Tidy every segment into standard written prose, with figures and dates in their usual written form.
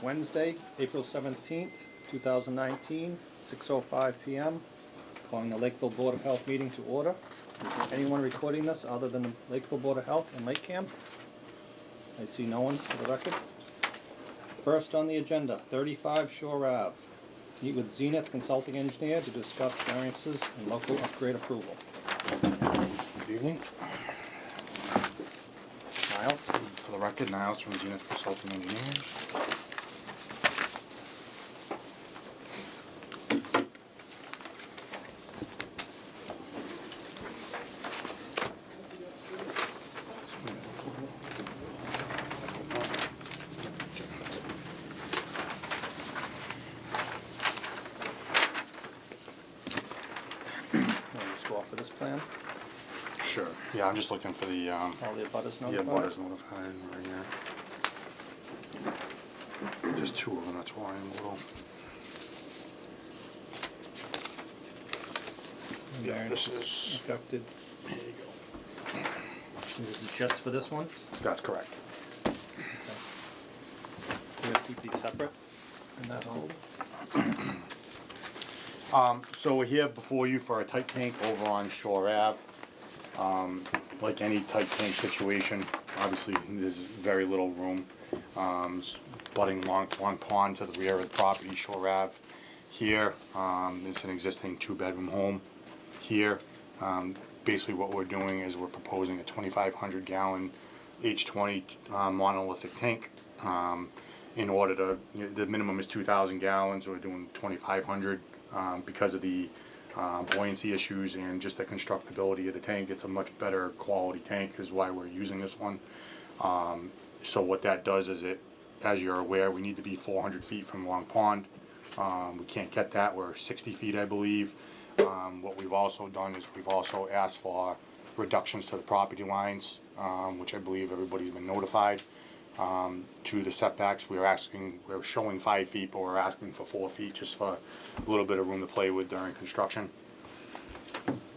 Wednesday, April 17th, 2019, 6:05 PM. Calling the Lakeville Board of Health meeting to order. Is there anyone recording this other than the Lakeville Board of Health and Lake Camp? I see no one for the record. First on the agenda, 35 Shore Ave. Meet with Zenith Consulting Engineer to discuss variances and local upgrade approval. Good evening. Miles? For the record, Niles from Zenith Consulting Engineers. Want to just go off of this plan? Sure. Yeah, I'm just looking for the All the abutters yeah, notified? butters notified right here. Just two of them. That's why I'm a little. Yeah, this is. Affected. Here you go. This is just for this one? That's correct. We're gonna keep these separate in that folder? So we're here before you for a tight tank over on Shore Ave. Like any tight tank situation, obviously there's very little room. Butting long pond to the rear of the property, Shore Ave. Here, it's an existing 2-bedroom home. Here, basically what we're doing is we're proposing a 2,500 gallon H20 monolithic tank. In order to, the minimum is 2,000 gallons, so we're doing 2,500 because of the buoyancy issues and just the constructability of the tank. It's a much better quality tank is why we're using this one. So what that does is it, as you're aware, we need to be 400 feet from Long Pond. We can't get that, we're 60 feet I believe. What we've also done is we've also asked for reductions to the property lines, which I believe everybody's been notified. To the setbacks, we're showing 5 feet, but we're asking for 4 feet just for a little bit of room to play with during construction.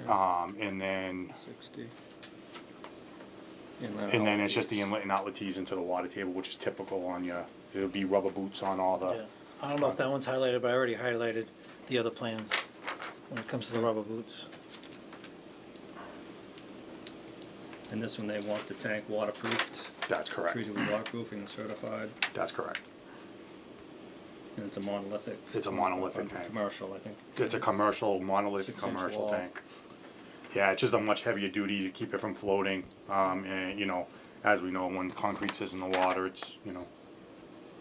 And then 60. and then it's just the inlet and outlet tees into the water table, which is typical on your. It'll be rubber boots on all the. Yeah. I don't know if that one's highlighted, but I already highlighted the other plans when it comes to the rubber boots. And this one, they want the tank waterproofed, That's correct. treated with waterproofing and certified, That's correct. and it's a monolithic. It's a monolithic tank. Commercial, I think. It's a commercial, monolithic 6-inch commercial wall. tank. Yeah, it's just a much heavier duty to keep it from floating. And you know, as we know, when concrete sits in the water, it's, you know,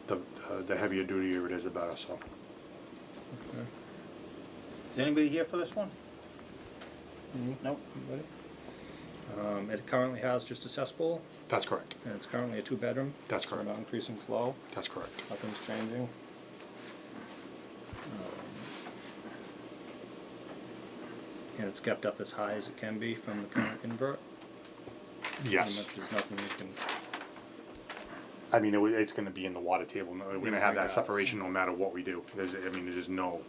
the heavier duty it is, the better. So. Okay. Is anybody here for this one? Nope. Anybody? It currently has just a cesspool, That's correct. and it's currently a 2-bedroom. That's So correct. not increasing flow, That's correct. nothing's changing. And it's kept up as high as it can be from the current invert. Yes. Pretty much there's nothing you can, I mean, it's going to be in the water table. We're going to have that Regardless. separation no matter what we do. There's no.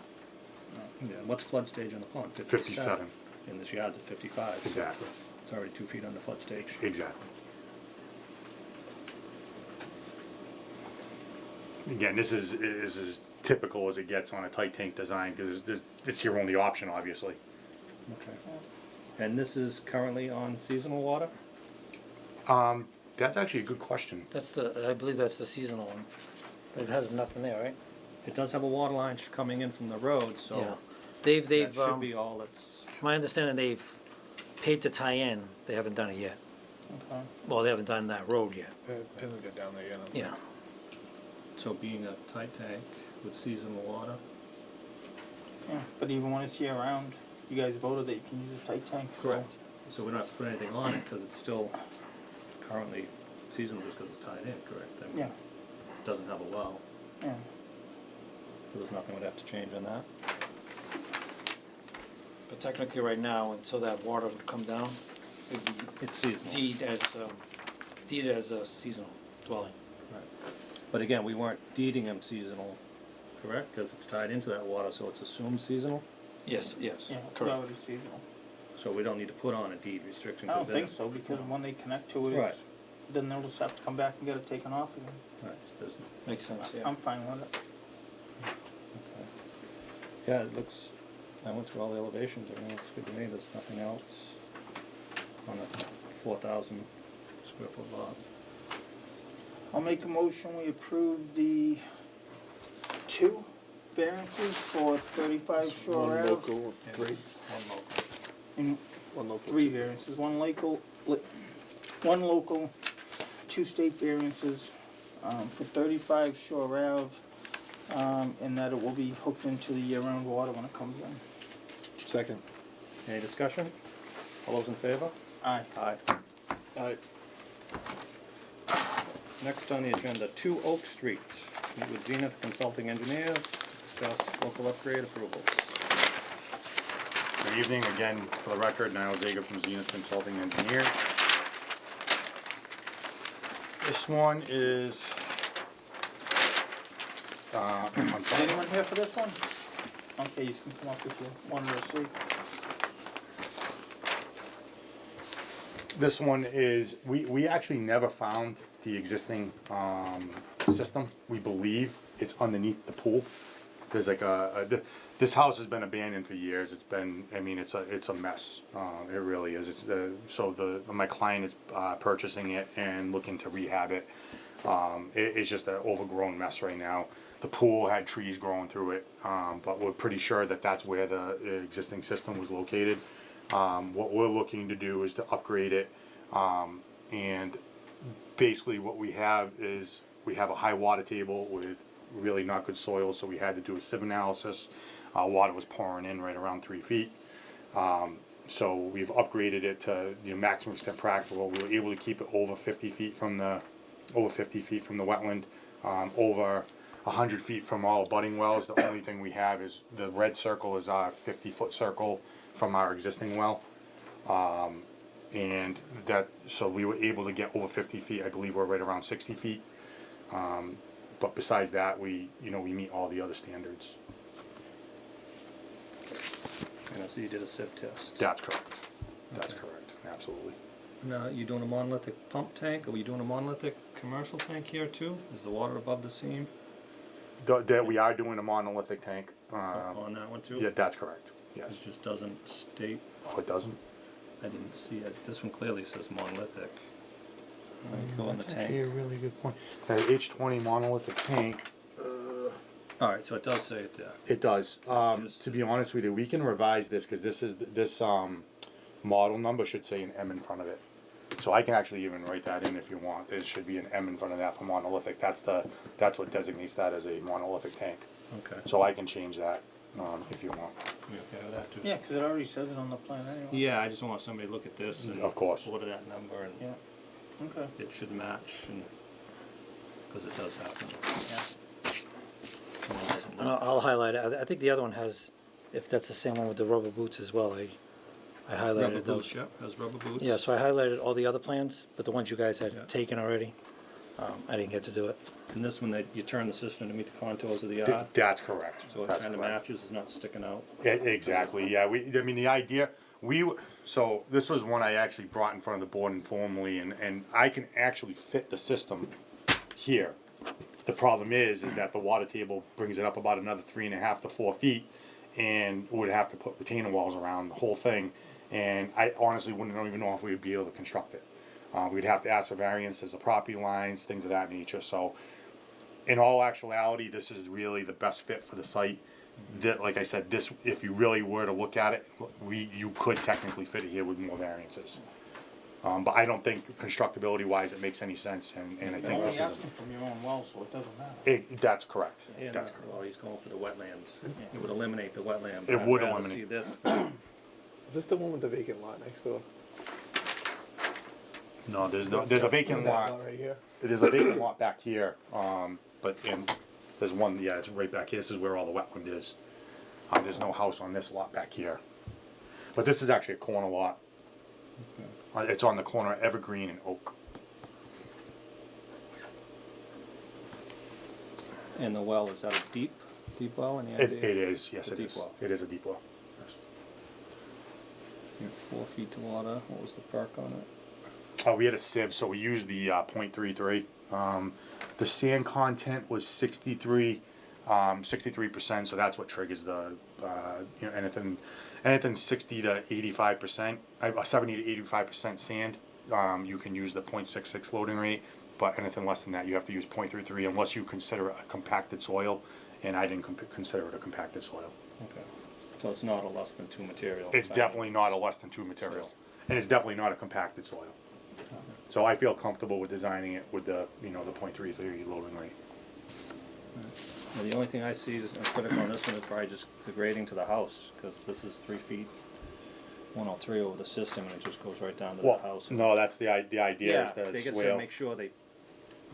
yeah, what's flood stage on the pond? 57. And this yard's at 55. so Exactly. It's already 2 feet under flood stage. Exactly. Again, this is as typical as it gets on a tight tank design because it's your only option, obviously. Okay. And this is currently on seasonal water? That's actually a good question. I believe that's the seasonal one. It has nothing there, right? It does have a water line coming in from the road, Yeah. so They've, that should be all it's, my understanding, they've paid to tie in. They haven't done it yet. Okay. Well, they haven't done that road yet. It hasn't got down there yet. Yeah. so being a tight tank with seasonal water. Yeah, but even when it's year round, you guys voted that you can use a tight tank. So So we don't have to put anything on it because it's still currently seasonal just because it's tied in, correct? I mean, Yeah, it doesn't have a well, yeah. so there's nothing would have to change on that. But technically, right now, until that water would come down, it'd be It's seasonal. deeded as a seasonal dwelling. Right. But again, we weren't deeding them seasonal, correct? Because it's tied into that water, so it's assumed seasonal. Yes, yes, Yeah, it's correct. already seasonal. So we don't need to put on a deed restriction. I don't 'cause think then- so, because when they connect to it, Right. then they'll just have to come back and get it taken off again. Alright, so there's, Makes sense, yeah. I'm fine with it. okay. Yeah, it looks, I went through all the elevations, everything looks good to me, there's nothing else on a 4,000 square foot lot. I'll make a motion, we approve the 2 variances for 35 Shore One Ave. local, three, One local. And one local. 3 variances, 1 local, 2 state variances, for 35 Shore Ave, and that it will be hooked into the year-round water when it comes in. Second. Any discussion? All those in favor? Aye. Aye. Aye. Next on the agenda, 2 Oak Street. Meet with Zenith Consulting Engineers, discuss local upgrade approvals. Good evening, again, for the record, Niall Zager from Zenith Consulting Engineers. This one is, I'm Is sorry. anyone here for this one? Okay, you can come up with your one to see. This one is, we actually never found the existing, system. We believe it's underneath the pool. There's like this house has been abandoned for years. It's been, I mean, it's a mess. It really is. It's, my client is, purchasing it and looking to rehab it. It's just an overgrown mess right now. The pool had trees growing through it, but we're pretty sure that that's where the existing system was located. What we're looking to do is to upgrade it, and basically what we have is we have a high water table with really not good soil, so we had to do a sieve analysis. Water was pouring in right around 3 feet. So we've upgraded it to the maximum extent practical. We were able to keep it over 50 feet from the wetland, over 100 feet from all abutting wells. The only thing we have is the red circle is our 50-foot circle from our existing well. And that, so we were able to get over 50 feet. I believe we're right around 60 feet. But besides that, we meet all the other standards. And I see you did a sieve test. That's correct. That's Okay. correct. Absolutely. Now, you doing a monolithic pump tank, or are you doing a monolithic commercial tank here too? Is the water above the seam That we are doing a monolithic tank. on that one too? Yeah, that's correct. Yes. It just doesn't state, Oh, it doesn't? I didn't see it, this one clearly says monolithic. Go on the That's actually a tank. really good point. H20 monolithic tank. Alright, so it does say it there. It does. To be honest with you, we can revise this because this model number should say an M in front of it. So I can actually even write that in if you want. There should be an M in front of that for monolithic. That's what designates that as a monolithic tank. Okay. So I can change that if you want. You okay with that too? Yeah, 'cause it already says it on the plan anyway. Yeah, I just want somebody to look at this and Of course. order that number and Yeah. Okay. it should match and, cause it does happen. Yeah. Someone doesn't And know. I'll highlight it. I think the other one has, if that's the same one with the rubber boots as well, I highlighted Rubber those. boots, yep, has rubber boots. Yeah, so I highlighted all the other plans, but the ones you guys had Yeah. taken already, I didn't get to do it. And this one, you turn the system to meet the contours of the yard, That's correct. so it That's kinda correct. matches, it's not sticking out. Exactly, yeah, I mean, the idea, so this was one I actually brought in front of the board informally, and I can actually fit the system here. The problem is that the water table brings it up about another 3.5 to 4 feet, and would have to put retaining walls around the whole thing, and I honestly wouldn't even know if we would be able to construct it. We'd have to ask for variances of property lines, things of that nature, so in all actuality, this is really the best fit for the site. That, like I said, this, if you really were to look at it, you could technically fit it here with more variances. But I don't think constructability wise it makes any sense, and I You're think only this is, asking from your own well, so it doesn't matter. that's correct. And, That's correct. well, he's going for the wetlands, it would eliminate the wetland. It but would I'd rather eliminate. see this than, Is this the one with the vacant lot next door? No, there's a vacant That lot, right here? there's a vacant lot back here, but, and there's one, yeah, it's right back here, this is where all the wetland is. There's no house on this lot back here. But this is actually a corner lot. It's on the corner of Evergreen and Oak. and the well, is that a deep well in the It idea? is, yes, It's a it deep is. well. It is a deep well. Yes. Yeah, 4 feet to water, what was the perk on it? We had a sieve, so we used the .33. The sand content was 63%, so that's what triggers the, anything 60 to 85%, 70 to 85% sand, you can use the 0.66 loading rate, but anything less than that, you have to use 0.33 unless you consider it a compacted soil, and I didn't consider it a compacted soil. Okay. So it's not a less than 2 material? It's definitely not a less than 2 material, and it's definitely not a compacted soil. So I feel comfortable with designing it with the, the 0.33 loading rate. Well, the only thing I see is critical on this one is probably just the grading to the house, because this is 3 feet, 103 over the system, and it just goes right down to the Well, house. no, that's the idea Yeah, is that they get to swale. make sure they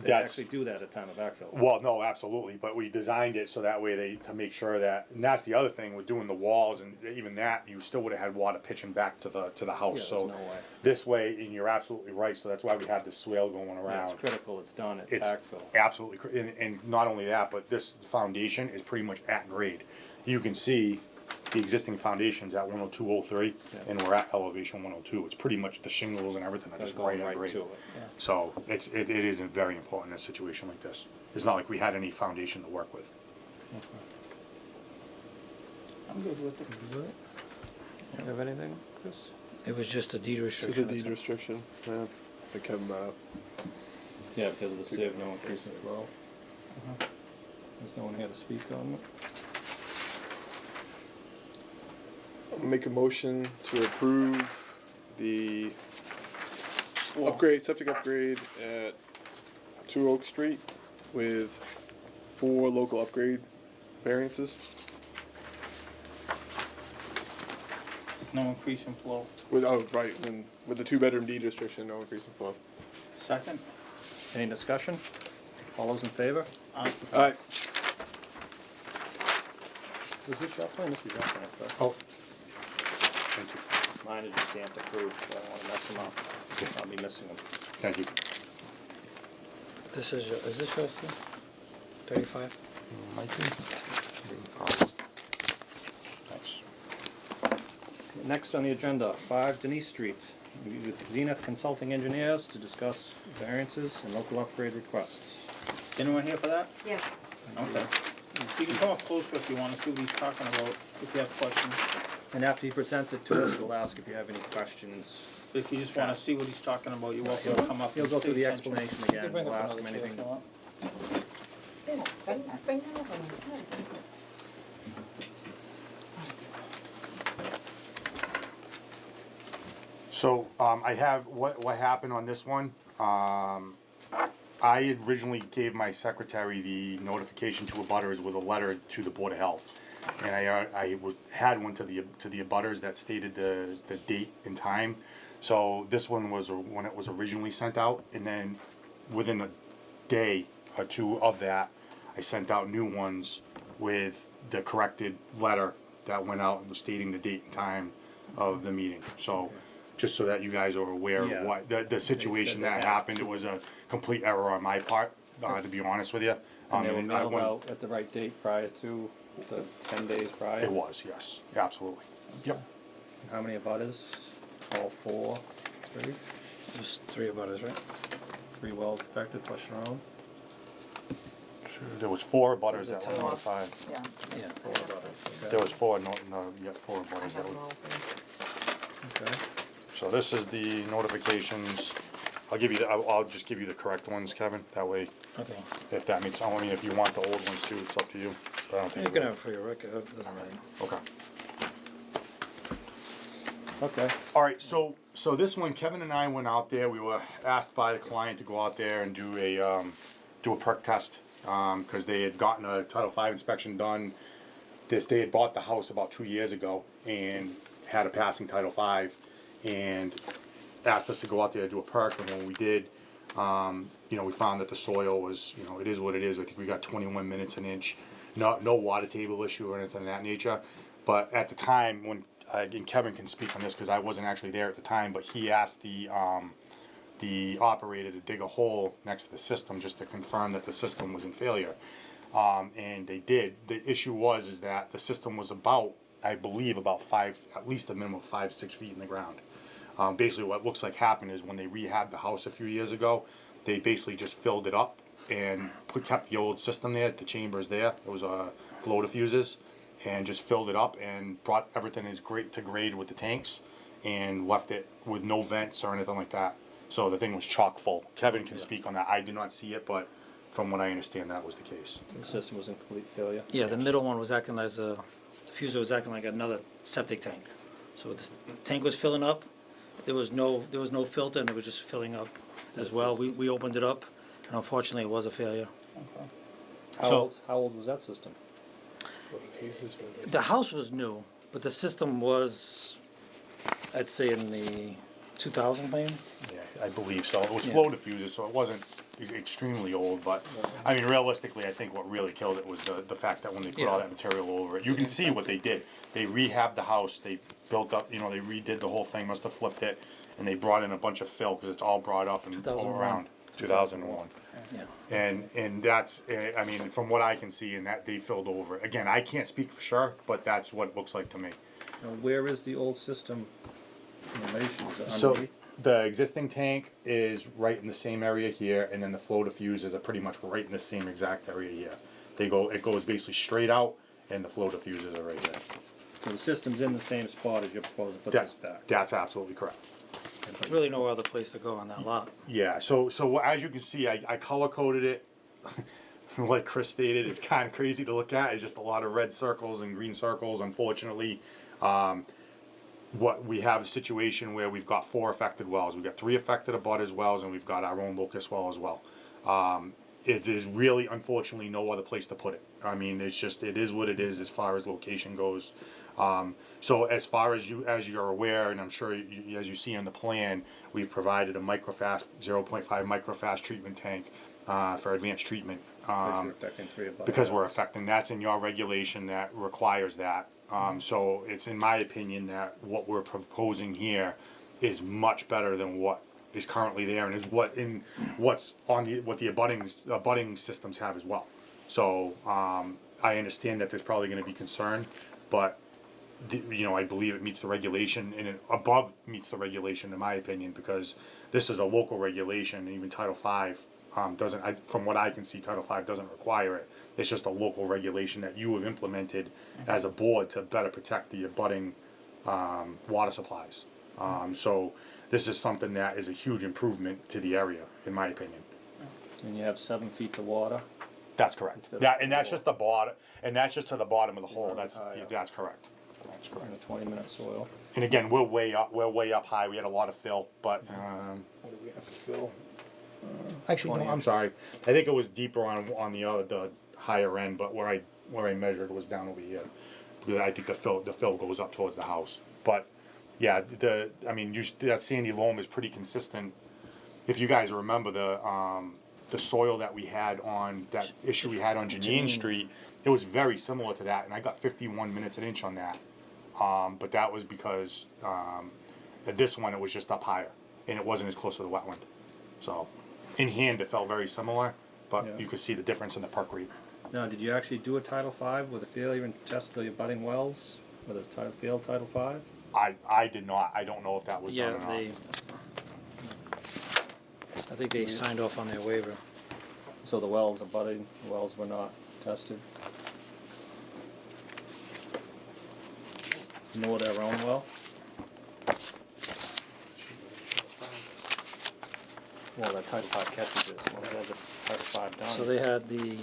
That's- actually do that at time of backfill. Well, no, absolutely, but we designed it so that way to make sure that, and that's the other thing with doing the walls, and even that, you still would have had water pitching back to the house, Yeah, so. there's no way. This way, and you're absolutely right, so that's why we have the swale going Yeah, around. it's critical it's done at It's backfill. absolutely, and not only that, but this foundation is pretty much at grade. You can see the existing foundation's at 102.03, Yeah. and we're at elevation 102. It's pretty much the shingles and everything are That's just going right at right grade. to it, yeah. So it is very important in a situation like this. It's not like we had any foundation to work with. I'm good with it. You have anything, Chris? It was just a deed It's restriction. a deed restriction, yeah, that Kevin brought up. Yeah, because of the sieve, no increase in flow. There's no one here to speak on it. I'll make a motion to approve the upgrade, septic upgrade at 2 Oak Street with 4 local upgrade variances. No increase in flow. With, oh, right, and with the 2-bedroom deed restriction, no increase in flow. Second? Any discussion? All those in favor? Alright, Was this your plan? This was your plan, correct? Oh, thank you, Mine is just stamped approved, so I don't wanna mess them up. I'll be missing them. thank you. This is this yours too? 35? Might be. Thanks. Next on the agenda, 5 Denise Street, with Zenith Consulting Engineers to discuss variances and local upgrade requests. Anyone here for that? Yeah. Okay. You can come up closer if you wanna see what he's talking about, if you have questions. And after he presents it to us, we'll ask if you have any questions. If you just wanna see what he's talking about, you're welcome to come up. He'll and go through the pay attention. explanation You again. can bring We'll up ask him another chair if anything. you want. Bring that over. So, I have, what happened on this one, I originally gave my secretary the notification to abutters with a letter to the Board of Health. And had one to the abutters that stated the date and time. So this one was when it was originally sent out, and then within a day or two of that, I sent out new ones with the corrected letter that went out and was stating the date and time of the meeting. So, just so that you guys are aware Yeah. of what, the situation they that had happened, it was a complete error on my part, to be honest with you. And they were And I mailed went- out at the right date prior to the 10 days prior? It was, yes, absolutely. Yep. How many abutters? All 4, 3? There's 3 abutters, right? 3 wells affected plus your own? There was 4 abutters Was it that were 10? notified. Yeah. Yeah. 4 abutters, okay. There was 4, no, you got 4 I abutters have that them were. all here. Okay. So this is the notifications. I'll just give you the correct ones, Kevin, that way, Okay. if that makes, I mean, if you want the old ones too, it's up to you. But I don't think You it can will. have it for your record, it doesn't matter. Okay. Okay. All right, so this one, Kevin and I went out there. We were asked by the client to go out there and do a perk test, because they had gotten a Title V inspection done. They had bought the house about 2 years ago and had a passing Title V, and asked us to go out there and do a perk. And when we did, we found that the soil was, it is what it is. I think we got 21 minutes an inch. No water table issue or anything of that nature. But at the time, when and Kevin can speak on this because I wasn't actually there at the time, but he asked the operator to dig a hole next to the system just to confirm that the system was in failure. And they did. The issue is that the system was about, I believe, about at least a minimum of 5-6 feet in the ground. Basically what looks like happened is when they rehabbed the house a few years ago, they basically just filled it up and kept the old system there, the chambers there. It was flow diffusers, and just filled it up and brought everything as great to grade with the tanks, and left it with no vents or anything like that. So the thing was chock full. Kevin can speak on that. I did not see it, but from what I understand, that was the case. The system was in complete failure. Yeah, the middle one was acting as the diffuser was acting like another septic tank. So the tank was filling up, there was no filter, and it was just filling up as well. We opened it up, and unfortunately it was a failure. How old was that system? The house was new, but the system was, I'd say, in the 2000 maybe. Yeah, I believe so. It was Yeah. flow diffusers, so it wasn't extremely old, but I mean, realistically, I think what really killed it was the fact that when they put all Yeah. that material over it, you can see what they did. They rehabbed the house, they built up, they redid the whole thing, must have flipped it, and they brought in a bunch of fill, because it's all brought up and all 2001. around. 2001. Yeah. And that's, I mean, from what I can see, and that they filled over it. Again, I can't speak for sure, but that's what it looks like to me. Now, where is the old system in relation? Is it So underneath? the existing tank is right in the same area here, and then the flow diffusers are pretty much right in the same exact area here. It goes basically straight out, and the flow diffusers are right there. So the system's in the same spot as you're proposing to put this back? That's absolutely correct. There's really no other place to go on that lot. Yeah, so as you can see, I color coded it. Like Chris stated, it's kind of crazy to look at. It's just a lot of red circles and green circles, unfortunately. What we have a situation where we've got 4 affected wells. We've got 3 affected abutters wells, and we've got our own locust well as well. It is really, unfortunately, no other place to put it. I mean, it is what it is as far as location goes. So as far as you're aware, and I'm sure as you see on the plan, we've provided a microfast 0.5 microfast treatment tank for advanced treatment. Because you're affecting 3 of Because we're affecting, that's in your regulation that requires that. So it's in my opinion that what we're proposing here is much better than what is currently there, and is what's on what the abutting systems have as well. So I understand that there's probably going to be concern, but I believe it meets the regulation, and it above meets the regulation in my opinion, because this is a local regulation, and even Title V doesn't. From what I can see, Title V doesn't require it. It's just a local regulation that you have implemented as a board to better protect the abutting water supplies. So this is something that is a huge improvement to the area, in my opinion. And you have 7 feet to water. That's correct. Instead of And that's just the bottom, and that's just to the bottom of the hole. That's higher. that's correct. That's correct. In a 20-minute soil. And again, we're way up high. We had a lot of fill, but What do we have to fill? actually, 20 no, I'm sorry. I think it was deeper on the higher end, but where I measured was down over here. Because I think the fill goes up towards the house. But yeah, that sandy loam is pretty consistent. If you guys remember the soil that we had on that issue we had on Janine Street, it was very similar to that, and I got 51 minutes an inch on that. But that was because at this one it was just up higher, and it wasn't as close to the wetland. So in hand it felt very similar, but Yeah. you could see the difference in the perk rate. Now, did you actually do a Title V with a failure and test the abutting wells with a failed Title V? I did not. I don't know if that was Yeah, done or not. I think they signed off on their waiver. So the abutting wells were not tested? Nor their own well? Well, that Title V catches this, when they had the Title V done. So they had the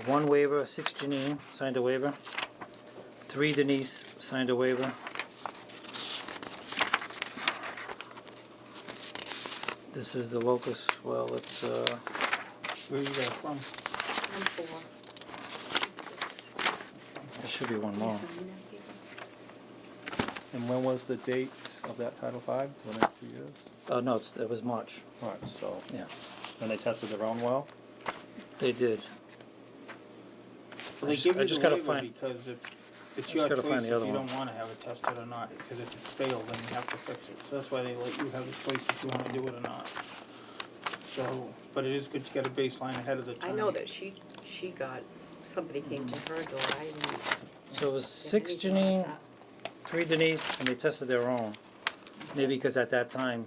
one waiver, 6 Janine signed a waiver, 3 Denise signed a waiver. This is the locust, well, it's, Where you guys from? I'm 4. there should be one more. And when was the date of that Title V? It's been 2 years? No, it was March, Alright, so, yeah, and they tested their own well? they did. So they I give you just the gotta waiver find- because it's just your gotta choice find if the other you one. don't wanna have it tested or not, because if it's failed, then you have to fix it. So that's why they let you have the choice if you wanna do it or not. So, but it is good to get a baseline ahead of the time. I know that she got, somebody came to her door, I didn't. So it was get 6 anything like Janine, that. 3 Denise, and they tested their own. Maybe because at that time,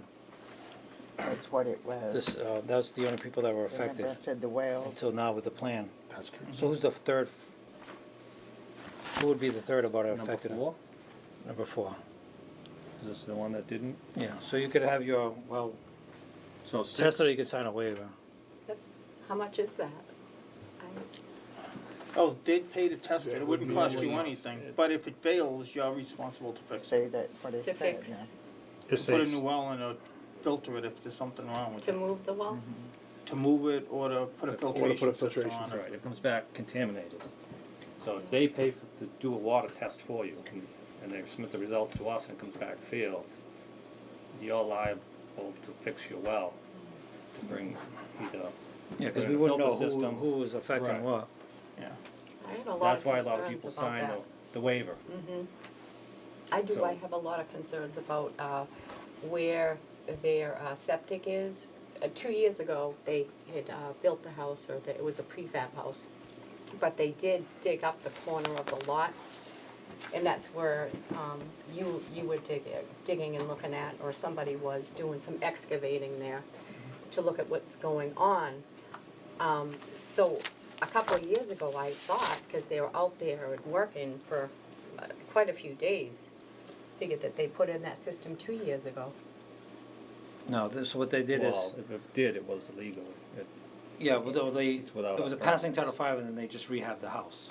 That's what it was. this, that was the only people that were affected Remember I said the wells. until now with the plan. That's correct. So who's the third? Who would be the third about Number affected? 4, Number 4. is this the one that didn't? Yeah, so you could have your, well, So 6. Tesla, you could sign a waiver. That's, how much is that? Oh, they'd pay to test it, Yeah, it it wouldn't wouldn't cost be you much. anything, but if it fails, you're responsible to fix it. Say that what it To said, fix, yeah. It Put a says, new well in or filter it if there's something wrong with to it. move the well? To move it or to put a Or to put a filtration filtration system on system. it. Right, it comes back contaminated. So if they pay to do a water test for you, and they submit the results to us and it comes back failed, you're liable to fix your well, to bring either, Yeah, because Put we in a wouldn't know filter system. who was affecting Right. what. Yeah. I had a lot that's of why a lot of concerns people about sign that. the waiver. I do, So- I have a lot of concerns about where their septic is. 2 years ago, they had built the house, or it was a prefab house, but they did dig up the corner of the lot, and that's where you were digging and looking at, or somebody was doing some excavating there to look at what's going on. So a couple of years ago, I thought, because they were out there working for quite a few days, figured that they put in that system 2 years ago. No, this, what they did is, Well, if it did, it was illegal. It- yeah, well, they, It's without it was a our passing permits. Title V and then they just rehabbed the house.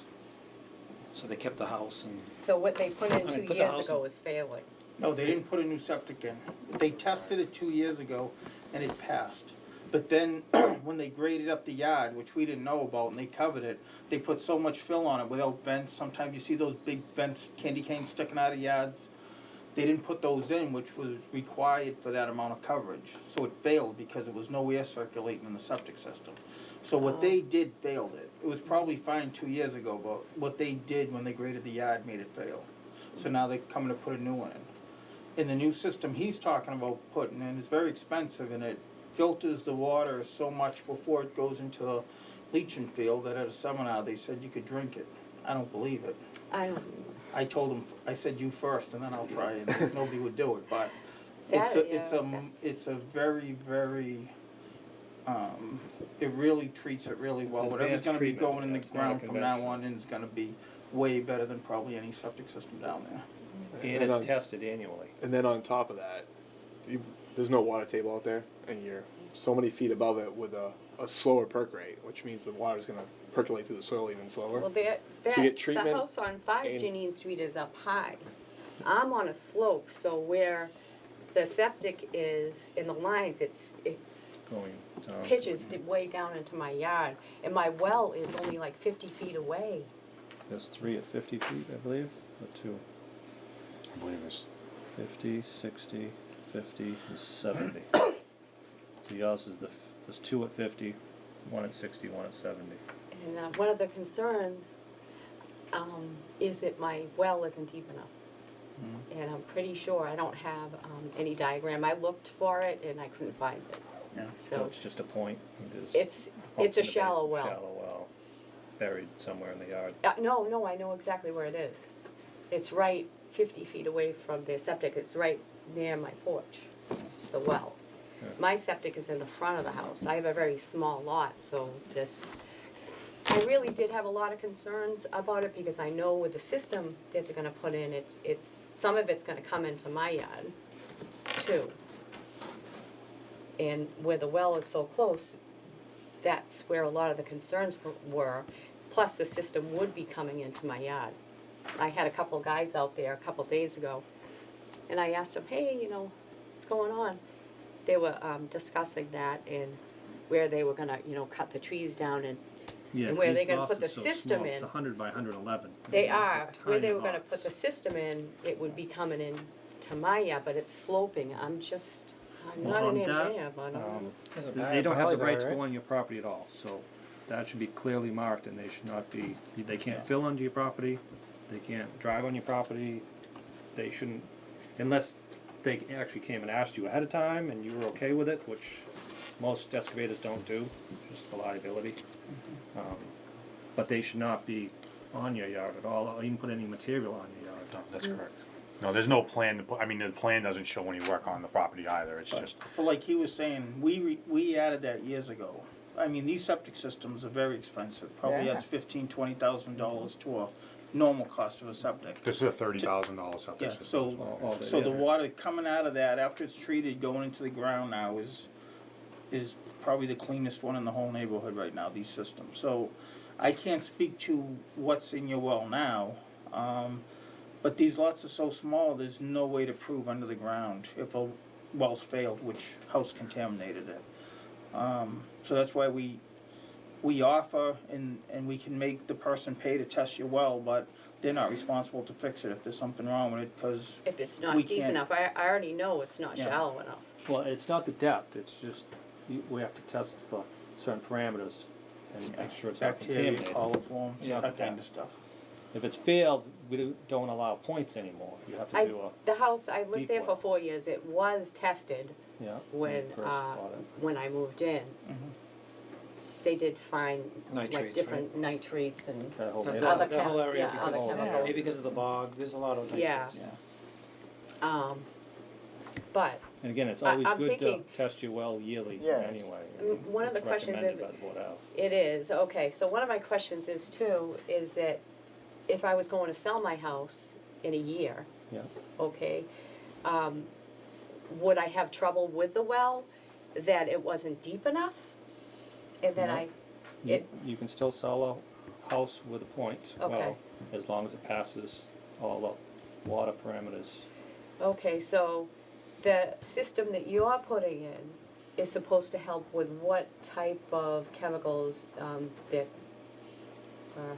So they kept the house and, So what they put in I mean, 2 put the years house ago in- is failing. No, they didn't put a new septic in. They tested it 2 years ago and it passed. But then, when they graded up the yard, which we didn't know about, and they covered it, they put so much fill on it without vents. Sometimes you see those big vents, candy canes sticking out of yards. They didn't put those in, which was required for that amount of coverage. So it failed because there was no air circulating in the septic system. So what they did failed it. It was probably fine 2 years ago, but what they did when they graded the yard made it fail. So now they're coming to put a new one in. And the new system he's talking about putting in is very expensive, and it filters the water so much before it goes into the leaching field that at a seminar they said you could drink it. I don't believe it. I don't, I told him, I said you first and then I'll try it, and nobody would do it, but That, it's yeah, a very, very, it really treats it really well. It's Whatever's advanced gonna be treatment, going in the it's not ground from now conventional. on in is gonna be way better than probably any septic system down there. And And it's on- tested annually. And then on top of that, there's no water table out there, and you're so many feet above it with a slower perk rate, which means the water's gonna percolate through the soil even slower. well, So you get the treatment house on 5 and- Janine Street is up high. I'm on a slope, so where the septic is in the lines, it's Going down. pitches way down into my yard, and my well is only like 50 feet away. There's 3 at 50 feet, I believe, or 2. I believe it's 50, 60, 50, and 70. So yours is there's 2 at 50, 1 at 60, 1 at 70. And one of the concerns is that my well isn't deep enough. And I'm pretty sure I don't have any diagram. I looked for it and I couldn't find it. Yeah. So So it's just a point. There's it's pumps a in the shallow basement, well. Shallow well, buried somewhere in the yard. No, I know exactly where it is. It's right 50 feet away from the septic. It's right near my porch, the well. Yeah. My septic is in the front of the house. I have a very small lot, so I really did have a lot of concerns about it because I know with the system that they're gonna put in, some of it's gonna come into my yard too. And where the well is so close, that's where a lot of the concerns were. Plus, the system would be coming into my yard. I had a couple of guys out there a couple of days ago, and I asked them, hey, what's going on? They were discussing that and where they were gonna, cut the trees down and Yeah, And where these they're gonna lots put are the so system small. It's in. 100 by 111. they are, where they Tiny were gonna lots. put the system in, it would be coming in to my yard, but it's sloping. I'm Well, not on an that, engineer, but There's a They don't have the Valley right to Valley, go on your property at all, so that should be clearly marked and they should not be, they can't fill onto your property, they can't drive on your property, they shouldn't, unless they actually came and asked you ahead of time and you were okay with it, which most excavators don't do, just a liability. But they should not be on your yard at all, or even put any material on your yard. that's correct. No, there's no plan to put, I mean, the plan doesn't show any work on the property either, it's just, But like he was saying, we added that years ago. I mean, these septic systems are very expensive, probably Yeah. adds $15,000-$20,000 to a normal cost of a septic. this is a $30,000 septic Yeah, system. so the water coming out of that, after it's treated, going into the ground now is probably the cleanest one in the whole neighborhood right now, these systems. So I can't speak to what's in your well now, but these lots are so small, there's no way to prove under the ground if a well's failed, which house contaminated it. So that's why we offer and we can make the person pay to test your well, but they're not responsible to fix it if there's something wrong with it, because If it's We not deep can't- enough, I already know it's not Yeah. shallow enough. Well, it's not the depth, it's just, we have to test for certain parameters and make sure it's not bacteria, contaminated. coliforms, Yeah. that kind of stuff. If it's failed, we don't allow points anymore, you have to do a, The house, I lived deep there for well. 4 years, it was tested yeah. when, first bought it. when I moved in. Mhm. They did find Nitrates, like different nitrates and, That whole That's neighborhood. Other the whole chem- area yeah, other because, chemicals. maybe because of the bog, there's a lot of Yeah. nitrates. Yeah. but And again, it's I- always I'm good to thinking- test your well yearly Yes. anyway. One of the It's questions recommended if- by the Board of Health. it is, okay, so one of my questions is too, is that if I was going to sell my house in a year, Yeah. okay, would I have trouble with the well, that it wasn't deep enough? And then No. You can still sell a house with a point, Okay. well, as long as it passes all the water parameters. okay, so the system that you're putting in is supposed to help with what type of chemicals, that,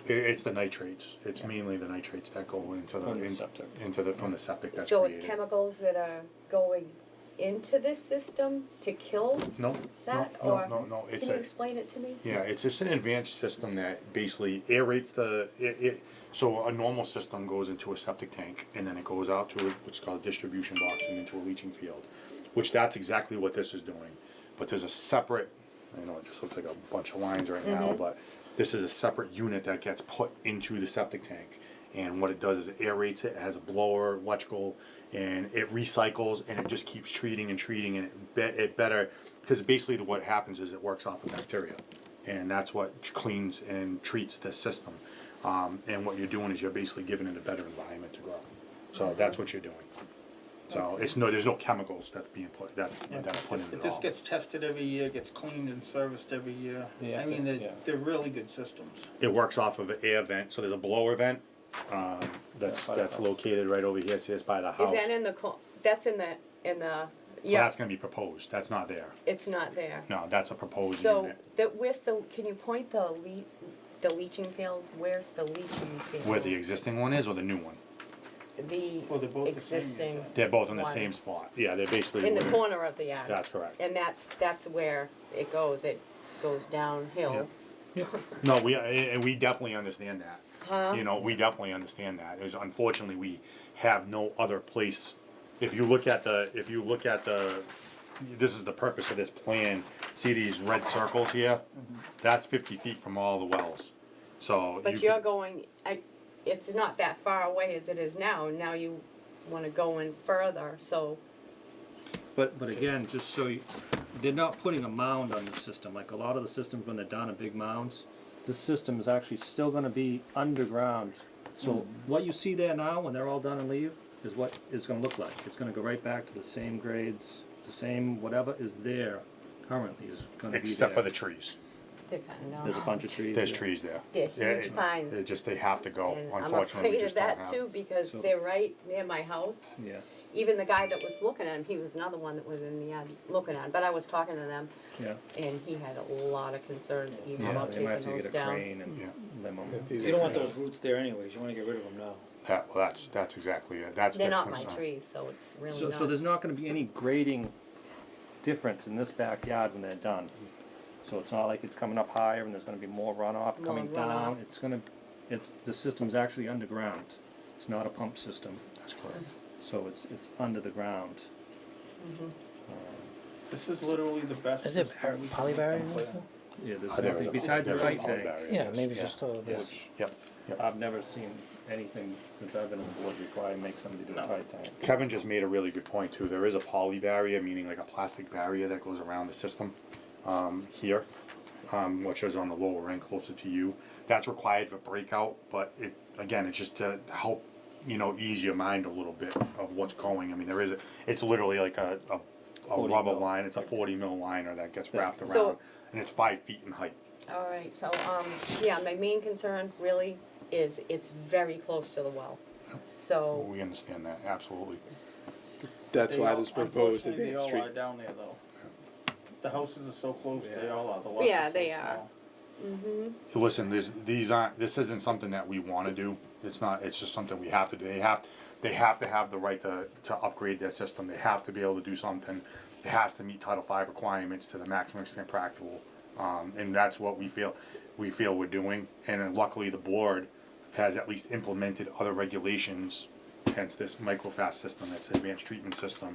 It's the nitrates, it's mainly the nitrates that go into From the the, septic. from the septic that's so it's created. chemicals that are going into this system to kill No, no, that, no, or? no, it's Can you a, explain it to me? yeah, it's just an advanced system that basically aerates so a normal system goes into a septic tank and then it goes out to what's called a distribution box and into a leaching field, which that's exactly what this is doing. But there's a separate, I know it just looks like a bunch of lines right now, but this is a separate unit that gets put into the septic tank. And what it does is it aerates it, it has a blower, electrical, and it recycles and it just keeps treating and treating and it better, because basically what happens is it works off of bacteria. And that's what cleans and treats this system. And what you're doing is you're basically giving it a better environment to grow. So that's what you're doing. So there's no chemicals that's being put, that's put in It at just all. gets tested every year, gets cleaned and serviced every year. They have I mean, to- they're, yeah. they're really good systems. It works off of an air vent, so there's a blower vent, that's by the house. located right over here, see it's by the house. Is that in the, that's in the, So yeah, that's gonna be proposed, that's not there. it's not there. No, that's a proposed So, unit. where's the, can you point the leaching field, where's the leaching field? Where the existing one is or the new one? Well, they're both the same, you Existing, said. They're both in the One. same spot. Yeah, they're basically. in the corner of the yard. That's correct. And that's where it goes downhill. No, we definitely understand that. Huh? You know, we definitely understand that. Is unfortunately we have no other place. If you look at the, this is the purpose of this plan. See these red circles here? That's 50 feet from all the wells. So. But you you're could- going, it's not that far away as it is now, now you wanna go in further, so, But again, just so you, they're not putting a mound on the system, like a lot of the systems when they're done in big mounds, this system is actually still gonna be underground. So what you see there now, when they're all done and leave, is what it's gonna look like. It's gonna go right back to the same grades, the same, whatever is there currently is gonna be there. Except for the trees. depending on. There's a bunch of trees. There's there. trees there. They're Yeah, huge pines. They just, they have to go. And I'm Unfortunately, we afraid of just don't that have. too, because So- they're right near my house. Yeah, Even the guy that was looking at him, he was another one that was in the yard looking at him, but I was talking to them, yeah. and he had a lot of concerns even Yeah, about they might have taking to those get a down. crane and Yeah. limb them. You don't want those roots there anyways, you wanna get rid of them now. Well, that's exactly it. That's They're the not my concern. trees, so it's really So, not. so there's not gonna be any grading difference in this backyard when they're done. So it's not like it's coming up higher and there's gonna be more runoff More coming down. runoff. The system's actually underground. It's not a pump system, That's correct. so it's under the ground. This is literally the best Is it system we can polybarrier put in. Yeah, there's There nothing is a- besides the there is a tight tank. polybarrier, Yeah, yes, maybe just a Yes, yep, yep. I've never seen anything since I've been on the board require make somebody do a No. tight tank. Kevin just made a really good point too. There is a poly barrier, meaning like a plastic barrier that goes around the system here, which is on the lower end closer to you. That's required for breakout, but it's just to help, ease your mind a little bit of what's going. I mean, it's literally like a 40 rubber mil. line. It's a 40 mil liner that gets wrapped around, So- and it's 5 feet in height. All right, so, yeah, my main concern really is it's very close to the well. So, We understand that, absolutely. That's They why all- this proposed unfortunately, advanced They all are treatment. down there though. The houses are so close, they all are, the lots Yeah, are so they are. small. Listen, this isn't something that we wanna do, it's just something we have to do, they have to have the right to upgrade their system, they have to be able to do something. It has to meet Title V requirements to the maximum extent practical, and that's what we feel we're doing, and then luckily the board has at least implemented other regulations, hence this microfast system, this advanced treatment system,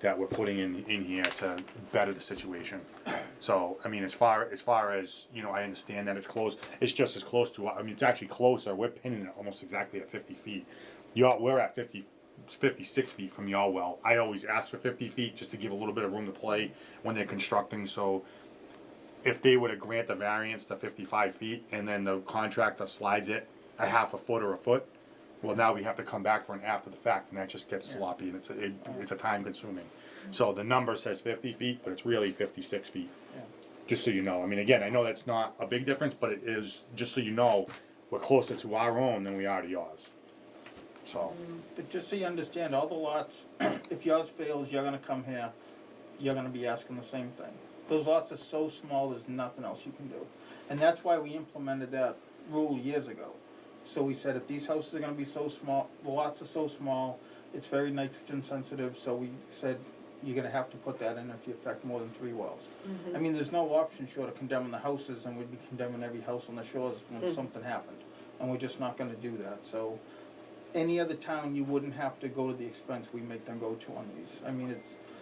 that we're putting in here to better the situation. So, I mean, as far as, I understand that it's close, it's just as close to, it's actually closer, we're pinning it almost exactly at 50 feet. We're at 56 feet from your well. I always ask for 50 feet just to give a little bit of room to play when they're constructing, so if they were to grant the variance to 55 feet and then the contractor slides it a half a foot or a foot, well, now we have to come back for an after the fact, and that just gets sloppy, and it's a time consuming. So the number says 50 feet, but it's really 56 feet. Yeah. Just so you know, I mean, again, I know that's not a big difference, but it is, just so you know, we're closer to our own than we are to yours. So, But just so you understand, all the lots, if yours fails, you're gonna come here, you're gonna be asking the same thing. Those lots are so small, there's nothing else you can do. And that's why we implemented that rule years ago. So we said if these houses are gonna be so small, the lots are so small, it's very nitrogen sensitive, so we said you're gonna have to put that in if you affect more than 3 wells. I mean, there's no option short of condemning the houses, and we'd be condemning every house on the shores when something happened. And we're just not gonna do that, so any other town, you wouldn't have to go to the expense we make them go to on these. I mean,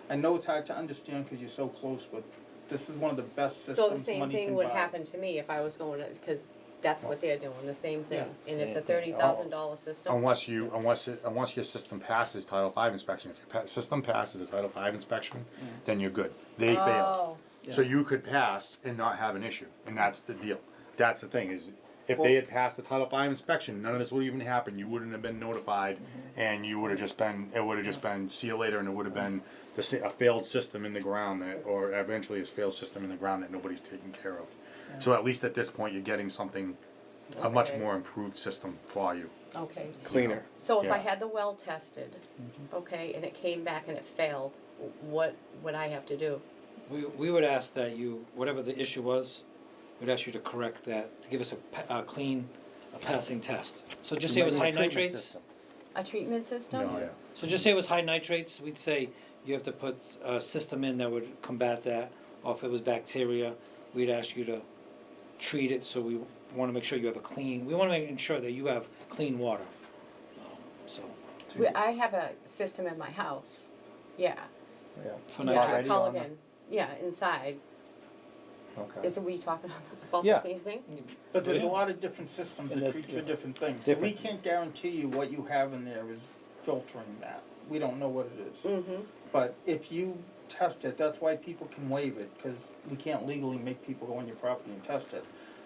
I know it's hard to understand because you're so close, but this is one of the best so the systems same money thing can would buy. happen to me if I was going to, because that's what they're doing, the same thing. Yeah, And it's a same thing. $30,000 system. unless your system passes Title V inspection, if your system passes a Title V inspection, then you're good. They failed. Oh, So you could pass and not have an issue, and that's the deal. That's the thing, is if they had passed the Title V inspection, none of this would even happen. You wouldn't have been notified, and you would have just been, it would have just been, see you later, and it would have been a failed system in the ground that, or eventually a failed system in the ground that nobody's taking care of. So at least at this point, you're getting something, a much Okay. more improved system for you. okay. Cleaner. So if I Yeah. had the well tested, okay, and it came back and it failed, what would I have to do? We would ask that you, whatever the issue was, we'd ask you to correct that, to give us a clean, passing test. So just say it was high Treatment nitrates. system. A treatment system? No, yeah. So just say it was high nitrates, we'd say you have to put a system in that would combat that. Or if it was bacteria, we'd ask you to treat it, so we wanna make sure you have a clean, we wanna ensure that you have clean water. So, I have a system in my house, yeah. Yeah. for Yeah, nitrates. on Culligan, yeah, inside. Okay. Isn't we talking about Yeah. the same thing? But there's a Yeah. lot of different systems And that there's- treat for yeah. different things. So we Different. can't guarantee you what you have in there is filtering that. We don't know what it is. Mm-hmm. But if you test it, that's why people can waive it, because we can't legally make people go on your property and test it.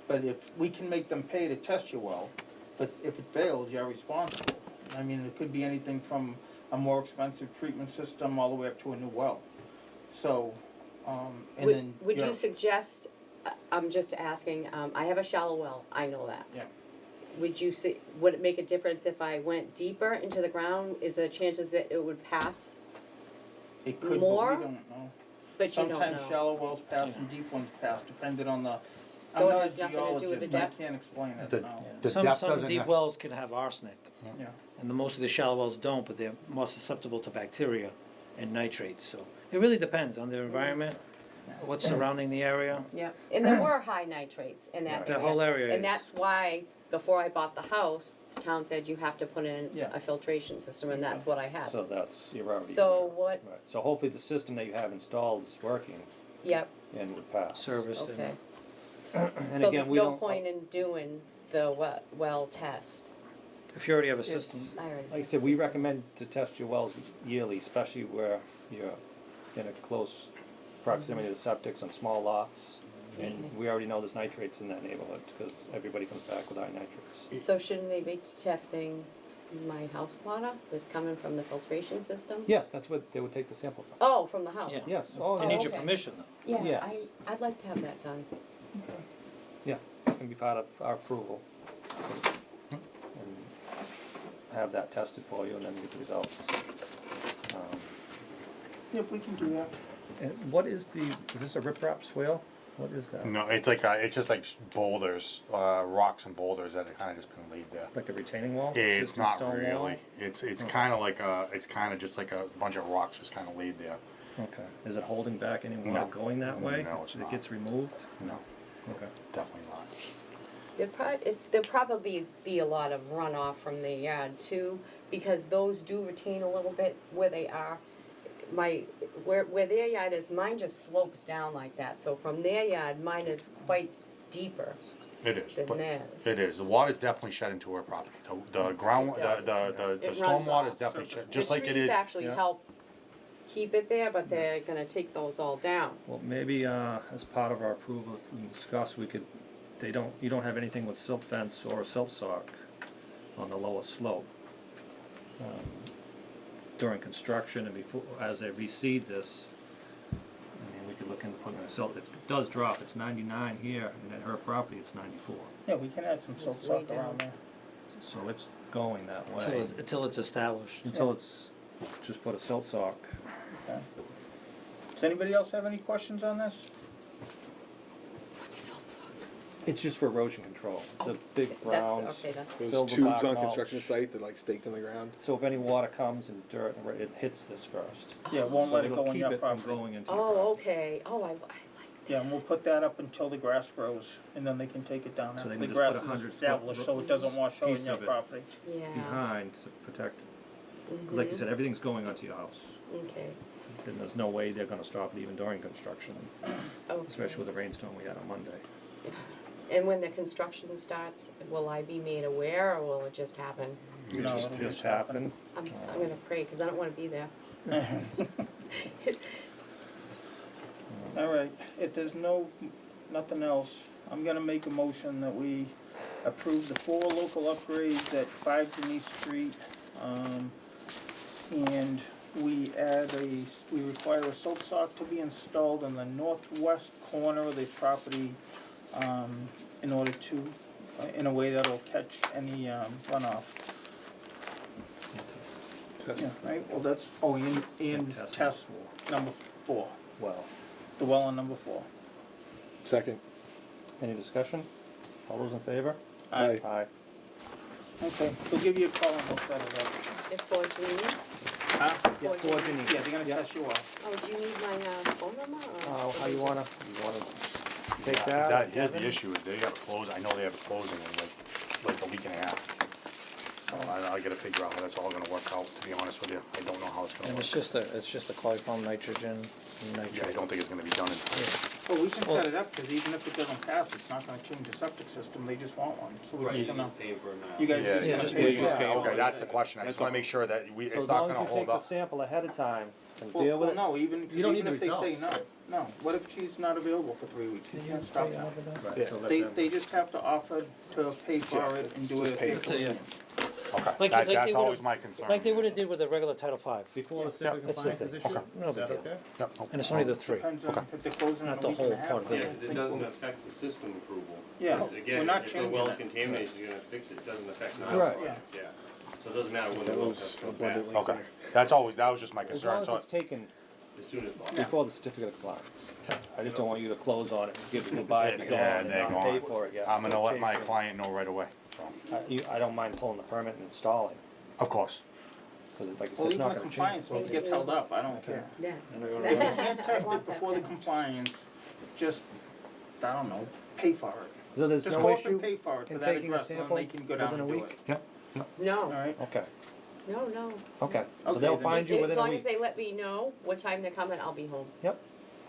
But if, we can make them pay to test your well, but if it fails, you're responsible. I mean, it could be anything from a more expensive treatment system all the way up to a new well. So, and then. Would you're- you suggest, I'm just asking, I have a shallow well, I know that. Yeah. Would you see, would it make a difference if I went deeper into the ground? Is there chances that it would pass? It could, but more? we don't know. But you don't know. Sometimes shallow wells pass and deep ones pass, depending on the, I'm So it not a has nothing to do with the geologist, and I depth? can't explain it, The- no. The Some depth doesn't deep necess- wells can have arsenic, Yeah. and most of the shallow wells don't, but they're more susceptible to bacteria and nitrates, so. It really depends on the environment, what's surrounding the area. Yeah, and there were high nitrates in that The area. whole area And is. that's why, before I bought the house, the town said you have to put in Yeah. a filtration system, and that's what I have. So you're already. So what, Right. So hopefully the system that you have installed is working yep, and would pass. Serviced okay. and, So again, there's we no don't- point in doing the well test. If you already have a It's- system, I already Like I have said, we system. recommend to test your wells yearly, especially where you're in a close proximity to septics on small lots. And we already know there's nitrates in that neighborhood, because everybody comes back with high nitrates. So shouldn't they be testing my house water that's coming from the filtration system? Yes, that's what they would take the sample from. Oh, from the house? Yeah. Yes, oh, they need your okay. permission though. Yeah, Yes. I'd like to have that done. yeah, that can be part of our approval. And have that tested for you and then get the results. Yep, we can do that. And what is this a riprap swale? What is that? No, it's like, it's just like boulders, rocks and boulders that have kinda just been laid there. Like a retaining wall? It's Existing not stone wall? really, it's kinda like it's kinda just like a bunch of rocks just kinda laid there. Okay, is it holding back any water No. going that way? No, it's not. It gets removed? No, Okay. definitely not. There'll probably be a lot of runoff from their yard too, because those do retain a little bit where they are. Where their yard is, mine just slopes down like that, so from their yard, mine is quite deeper It is, than but theirs. it is, the water's definitely shed into our property. The ground, It does. the It storm runs water is off. definitely shed, The just like it trees is. actually yeah. help keep it there, but they're gonna take those all down. Well, maybe, as part of our approval, we can discuss, you don't have anything with silt fence or silt sock on the lower slope. During construction and before, as they reseed this, I mean, we could look into putting a silt, it does drop, it's 99 here, and at her property, it's 94. Yeah, we can add some silt It's way sock around there. So it's going that way. Until it's established. Until it's, just put a silt sock. Okay. Does anybody else have any questions on this? What's silt sock? It's just for erosion control. It's a big That's, round. okay, that's, Those Filled with tubes bark on mulch. construction site that like staked in the ground. So if any water comes and dirt, it hits this first. Yeah, it won't So let it it'll go on keep your it from property. going into your oh, property. okay, oh, I like that. Yeah, and we'll put that up until the grass grows, and then they can take it down So after they the can just grass put a is 100-foot established, so it doesn't wash out piece on your of it. property. Yeah. Behind to protect it. Because like you said, everything's going onto your house. Okay, And there's no way they're gonna stop it even during construction, okay. especially with the rainstorm we had on Monday. And when the construction starts, will I be made aware, or will it just happen? It No, just, it'll just just happen. happened. I'm gonna pray, cause I don't wanna be there. All right, if there's nothing else, I'm gonna make a motion that we approve the 4 local upgrades at 5 Denise Street. And we require a silt sock to be installed in the northwest corner of the property, in order to, in a way that'll catch any, runoff. Test. Yeah, right, well, that's, and test test number 4, Well, the well on number 4. Second. any discussion? All those in favor? Aye. Aye. Okay, we'll give you a call and we'll set it up. If for Janine? Huh? Yeah, For for Janine. Denise. Yeah, they're gonna Yeah. test you out. Oh, do you need my, phone number, or? How you wanna take Yeah, that? here's the Kevin? issue, is they gotta close, I know they have a closing in like a week and a half. So I gotta figure out how that's all gonna work out, to be honest with you. I don't know how it's gonna And work. it's just a chloroform nitrogen, Yeah, I don't think it's gonna be done in time. Well, we can set it up, cause even if it doesn't pass, it's not gonna change the septic system, they just want one, so we're just gonna, pay for it now. you guys Yeah, just yeah, gonna just pay pay- for just it. pay. Okay, that's the question, I just wanna make sure that So it's as not long as gonna you hold take the up. sample ahead of time and Well, deal with it. no, even, You don't need even the if they say results. no, what if she's not available for 3 weeks, you can't stop that. Right, Yeah. so let They, them- they just have to offer to pay for Yeah, it and it's do just it. pay in for it. Yeah. Okay, Like that's they would've- always my concern. like they would've did with a regular Title V. Before the civic That's the compliance is thing. issued? No Is big that deal. okay? Yep, no And it's only the 3. Depends on Okay. if they're closing in Not a the week and a whole half. part of Yeah, it. 'cause it doesn't affect the system approval. Yeah, 'Cause we're again, not if the changing well's it. contaminated, you're gonna fix it, it doesn't affect now. Right. Yeah. Yeah, so it doesn't matter when the That well was test comes back, abundantly Okay, clear. that was just my As concern, long as so, it's taken as soon as possible. before the certificate of compliance. I just don't want you to close on it, give it goodbye, and be gone, Yeah, and they're not gone. pay for it yet. I'm gonna let Chase my it. client know right away, so, I don't mind pulling the permit and installing, of course. because like I said, Well, it's even not the gonna change. compliance, so if it gets held up, I don't care. Yeah. If you can't test it before the compliance, just, I don't know, pay for it. So there's Just no go up and issue? pay for it for in that taking a address, and then sample they can go down within and a do week? it. Yep, No, Alright, Okay, no. okay, so Okay, they'll then- find you As within a long as week. they let me know what time they're coming, I'll be home. Yep,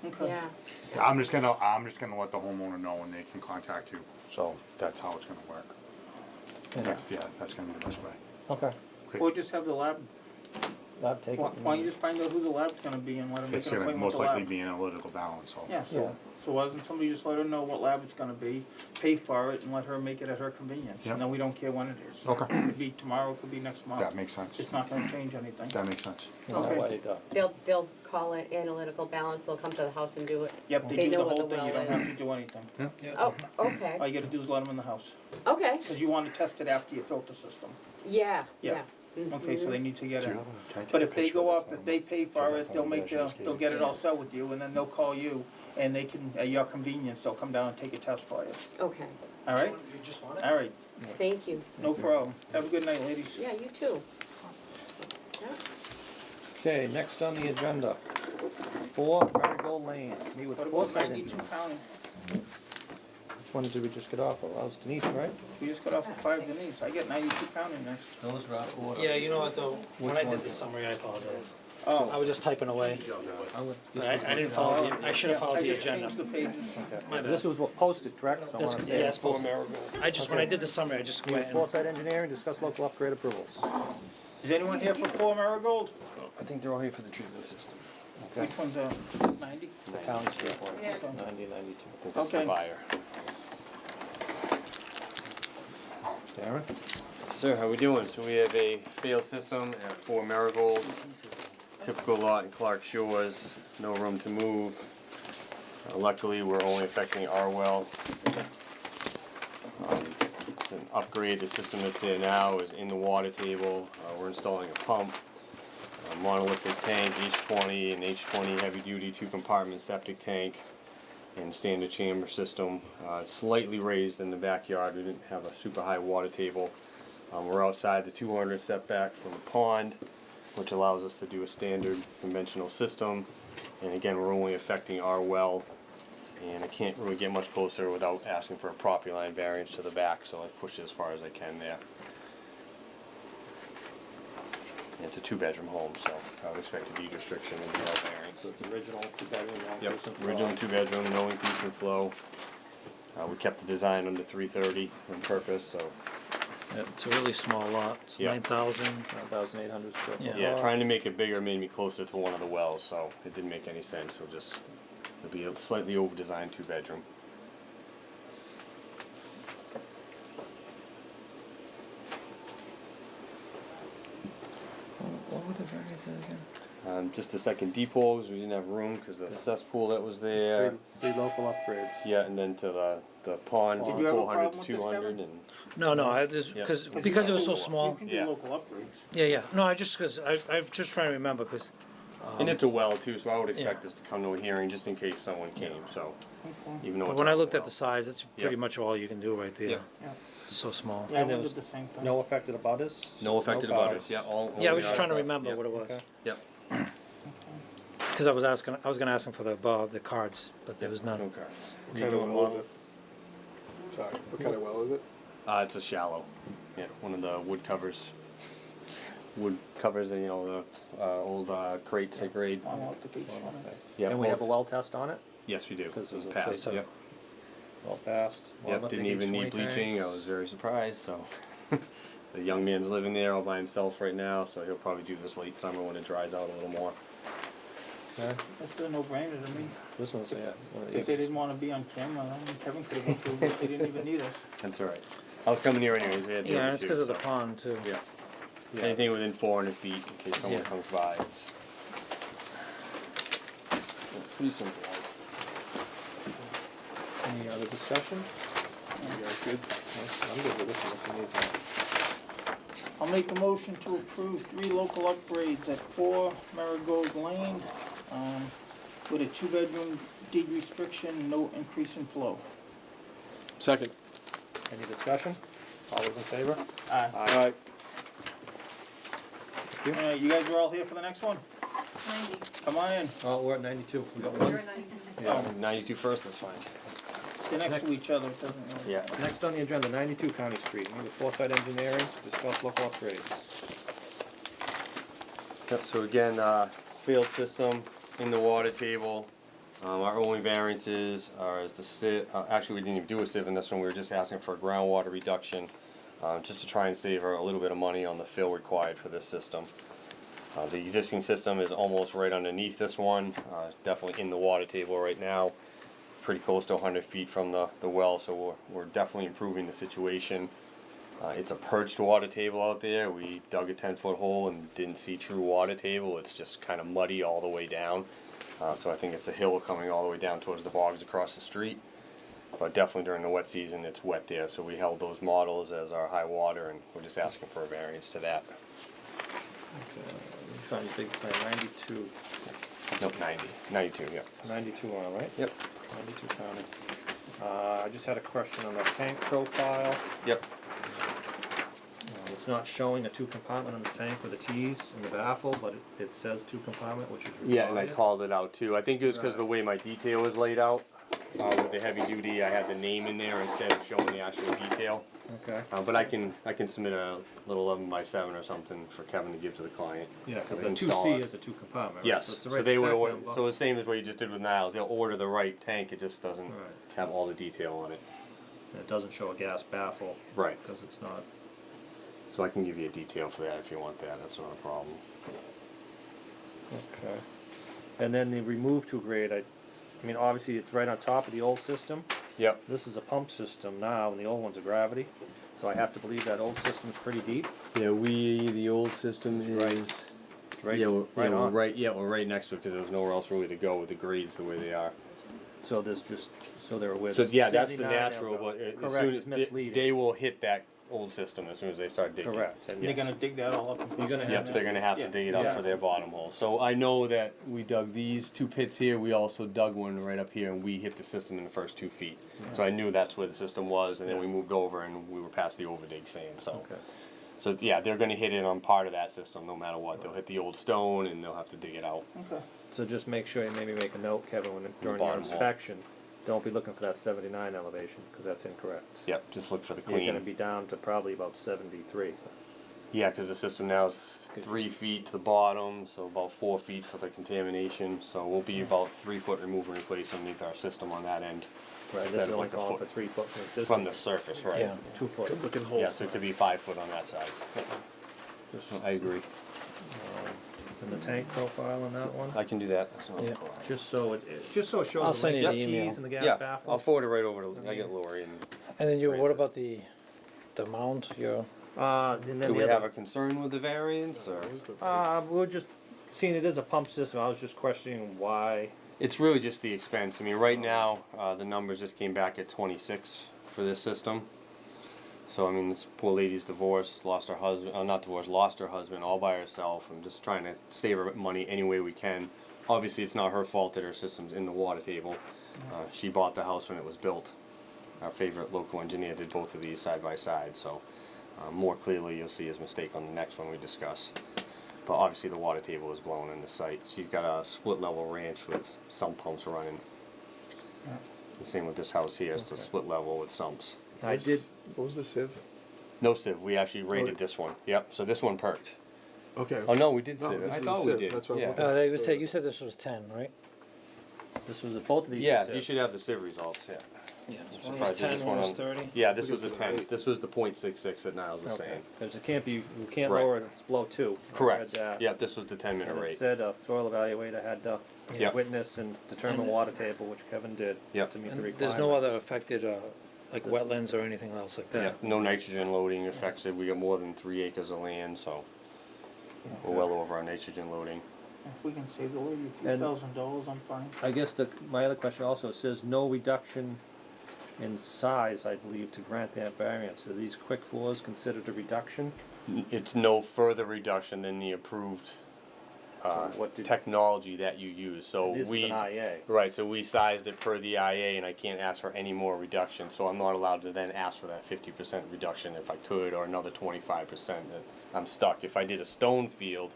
okay. Yeah. I'm just gonna let the homeowner know and they can contact you, so that's how it's gonna work. That's gonna be the best way. Okay, Or just have the lab, lab take it. why don't you just find out who the lab's gonna be and let them make It's an gonna appointment with most the likely lab? be an analytical balance, so. Yeah, Yeah. so why doesn't somebody just let her know what lab it's gonna be, pay for it, and let her make it at her convenience? Yep. And then we don't care when it is. Okay. It could be tomorrow, it could be next month. That makes sense. It's not gonna change anything. That makes sense. No, Okay. why the- They'll call it analytical balance, they'll come to the house and do it. Yep, they They do the know what whole the thing, you well don't is. have to do anything. Oh, okay, All you gotta do is let them in the house, okay, cause you wanna test it after your filter system. yeah, Yeah. yeah. Okay, so they need to get Do you it. have a- can I take But a if they picture go of up, that if they pay phone? for That it, phone they'll you make guys the, just they'll gave get me. it all set with you, and then they'll call you, and they can, at your convenience, they'll come down and take a test for you. Okay, Alright? Alright, thank you. no problem. Have a good night, ladies. Yeah, you too. Yeah. Okay, next on the agenda, 4 Marigold Lane, meet with What about Foresight 92 Engineering. County? Which one did we just get off of? That was Denise, right? We just got off of 5 Denise, I get 92 County next. Those are out of order. Yeah, you know what though, when I one? did the summary, I apologize. I Oh, was just typing away. This I was I didn't the- follow the, I should have yeah, followed I the just agenda. changed the pages. My bad. This was what posted, correct? So I That's, wanna yeah, stay- it's supposed I just, when I did the summary, I just Meet went with and, Foresight Engineering, discuss local upgrade approvals. Is anyone here for 4 Marigold? I think they're all here for the treatment system. Okay. Which one's 90? The county street one, Yeah. 90, 92. I think that's Okay. the buyer. Darren? Sir, how we doing? So we have a failed system at 4 Marigold. Typical lot in Clark Shores, no room to move. Luckily, we're only affecting our well. It's an upgrade. The system that's there now is in the water table. We're installing a pump, a monolithic tank, H20 and H20 heavy duty 2-compartment septic tank, and standard chamber system. Slightly raised in the backyard. We didn't have a super high water table. We're outside the 200 setback from the pond, which allows us to do a standard conventional system. And again, we're only affecting our well, and I can't really get much closer without asking for a property line variance to the back, so I pushed it as far as I can there. And it's a 2-bedroom home, so I would expect a deed restriction and no variance. So it's original 2-bedroom, no Yep, increase in floor. original 2-bedroom, no increase in flow. We kept the design under 330 on purpose, so yeah, it's a really small lot, it's Yeah. 9,000. 1,800 square foot. Yeah. yeah, trying to make it bigger made me closer to one of the wells, so it didn't make any sense. It'll be a slightly over-designed 2-bedroom. What were the variances again? Just the second deep holes, we didn't have room because the cesspool that was there. Three local upgrades. Yeah, and then to the pond Did from you have a 400 problem to with this, 200 Kevin? and No, I, this, Yeah. because it was so You small. can do Yeah. local upgrades. Yeah, no, I'm just trying to remember, cause, and it's a well too, so I would expect yeah. us to come to a hearing just in case someone came. So even though but it's when I not a looked at well. the size, it's pretty Yeah. much all you can do right there. Yeah. Yeah. It's so small. Yeah, I And there wondered was the same thing. No affected abutters? No affected No abutters. cars. Yeah, all. Yeah, I was only just our trying to stuff. remember Yep. what it was. Okay. Yep. Cause I was gonna ask him for the cards, but there was No none. cards. What kind of well is it? Sorry, what kind of well is it? It's a shallow. Yeah, one of the wood covers. Wood covers, you know, the old crates they grade. I want the beach one. Yeah. And we have a both. well test on it? Yes, we do. Because it was a Passed. fake- Yep. Well passed. Yep. Monolithic Didn't even H20 need bleaching. I tanks. was very surprised. So, the young man's living there all by himself right now, so he'll probably do this late summer when it dries out a little more. Okay. That's a no-brainer to me. This one's, yeah. one of If the- they didn't wanna be on camera, I mean, Kevin could've went through this, they didn't even need us. That's all right. I was coming here anyways. We had the Yeah, other it's two, cause of the so- pond too. Yeah. Yeah. Anything within 400 feet, in case someone Yeah. comes by, it's pretty simple. Any other discussion? You guys good? I'm good with this one if you need one. I'll make a motion to approve 3 local upgrades at 4 Marigold Lane, with a 2-bedroom deed restriction, no increase in flow. Second. Any discussion? All those in favor? Aye. Alright. Thank you. You guys are all here for the next one? Come on in, Oh, we're at 92. We got one. Yeah, 92 first, that's fine. they're next to each other, it doesn't matter. Yeah. Next on the agenda, 92 County Street. Meet with Foresight Engineering, discuss local upgrades. Yep, so again, field system in the water table. Our only variances are as the sieve, actually we didn't even do a sieve in this one, we were just asking for a groundwater reduction just to try and save her a little bit of money on the fill required for this system. The existing system is almost right underneath this one, definitely in the water table right now, pretty close to 100 feet from the well, so we're definitely improving the situation. It's a perched water table out there. We dug a 10-foot hole and didn't see true water table. It's just kind of muddy all the way down. So I think it's the hill coming all the way down towards the bogs across the street. But definitely during the wet season, it's wet there. So we held those models as our high water, and we're just asking for a variance to that. Found a big plan, 92. Nope, 92, yeah. 92 on, right? Yep. 92 county. I just had a question on the tank profile. Yep. It's not showing a two compartment on this tank with the T's in the baffle, but it says two compartment, which is required. Yeah, and I called it out too. I think it was because of the way my detail was laid out. With the heavy duty, I had the name in there instead of showing the actual detail. Okay. But I can submit a little 11x7 or something for Kevin to give to the client. Yeah, because They the install 2C it. is a two compartment, right? Yes, it's the so right they would spec order, number. so the same as what you just did with Niles, they'll order the right tank, it just doesn't Right. have all the detail on it. And it doesn't show a gas baffle. Right. Because it's not. So I can give you a detail for that if you want that, that's not a problem. Okay. And then the remove to grade, I mean, obviously it's right on top of the old system. Yep. This is a pump system now, and the old one's a gravity. So I have to believe that old system's pretty deep. Yeah, the old system is. Right, Yeah, right on. we're right next to it because there was nowhere else really to go with the grades the way they are. So there's just, so they're with. So yeah, that's the 79 natural, of but the- as Correct, soon it's as misleading. they will hit that old system as soon as they start digging. Correct, and They're yes. gonna dig that all up and. You're gonna Yep, have they're gonna have to Yeah, dig it up for exactly. their bottom hole. So I know that we dug these two pits here, we also dug one right up here and we hit the system in the first 2 feet. So I knew that's where the system was and then we moved over and we were past the overdig sand, so. Okay. So yeah, they're gonna hit it on part of that system no matter what. They'll hit the old stone and they'll have to dig it out. Okay. So just make sure you maybe make a note, Kevin, when during your bottom hole. inspection, don't be looking for that 79 elevation, because that's incorrect. Yep, just look for the You're gonna clean. be down to probably about 73. Yeah, cause the system now is 3 feet to the bottom, so about 4 feet for the contamination. So we'll be about 3 foot remove and replace underneath our system on that end. Right, this Instead is of only like a calling for foot. 3 foot from From existing. the surface, right? Yeah. 2 foot. Good looking hole. Yeah, so it could be 5 foot on that side. Just, I agree. and the tank profile on that one, I can do that. That's not a Yeah. problem. just so I'll it shows the send you length the of email. T's and the gas Yeah, baffle. I'll forward it right over to, I get Lori and, And then you, what Francis. about the mount, your, And then do we the have a other, concern with the variance or? we're just, seeing it is a pump system, I was just questioning why. It's really just the expense. I mean, right now, the numbers just came back at 26 for this system. So I mean, this poor lady's divorced, lost her husband, not divorced, lost her husband all by herself. I'm just trying to save her money any way we can. Obviously, it's not her fault that her system's in the water table. She bought the house when it was built. Our favorite local engineer did both of these side by side, so more clearly you'll see his mistake on the next one we discuss. But obviously the water table is blown in the site. She's got a split level ranch with sump pumps running. The same with this house here, it's a Okay. split level with sumps. I did, What was the sieve? No sieve, we actually rated Oh. this one. Yep, so this one perked. Okay. Oh no, we did No, sieve. this I is thought a we sieve, did. that's what I'm Yeah. looking you said this was 10, right? this was, both of these. Yeah, were you said. should have the sieve results, yeah. Yeah, I'm one surprised was they 10, just one went was on- 30. Yeah, this Look was a at the 10. rate. This was the .66 that Niles was Okay, saying. because it can't be, you can't Right. lower it, it's below 2. I Correct. read that. Yeah, this was the 10-minute And it rate. said a soil evaluator had to Yeah. witness and determine water table, which Kevin did Yep. to meet the And requirements. there's no other affected, like wetlands or anything else like Yeah, that? no nitrogen loading affected. We got more than 3 acres of land, so we're well over our nitrogen loading. If we can save the lady a few And- $1,000, I'm fine. I guess my other question also says no reduction in size, I believe, to grant that variance. Are these quick floors considered a reduction? It's no further reduction than the approved So what did- technology that you use. So This is we an IA. right. So we sized it per the IA, and I can't ask for any more reduction. So I'm not allowed to then ask for that 50% reduction if I could, or another 25%. I'm stuck. If I did a stone field,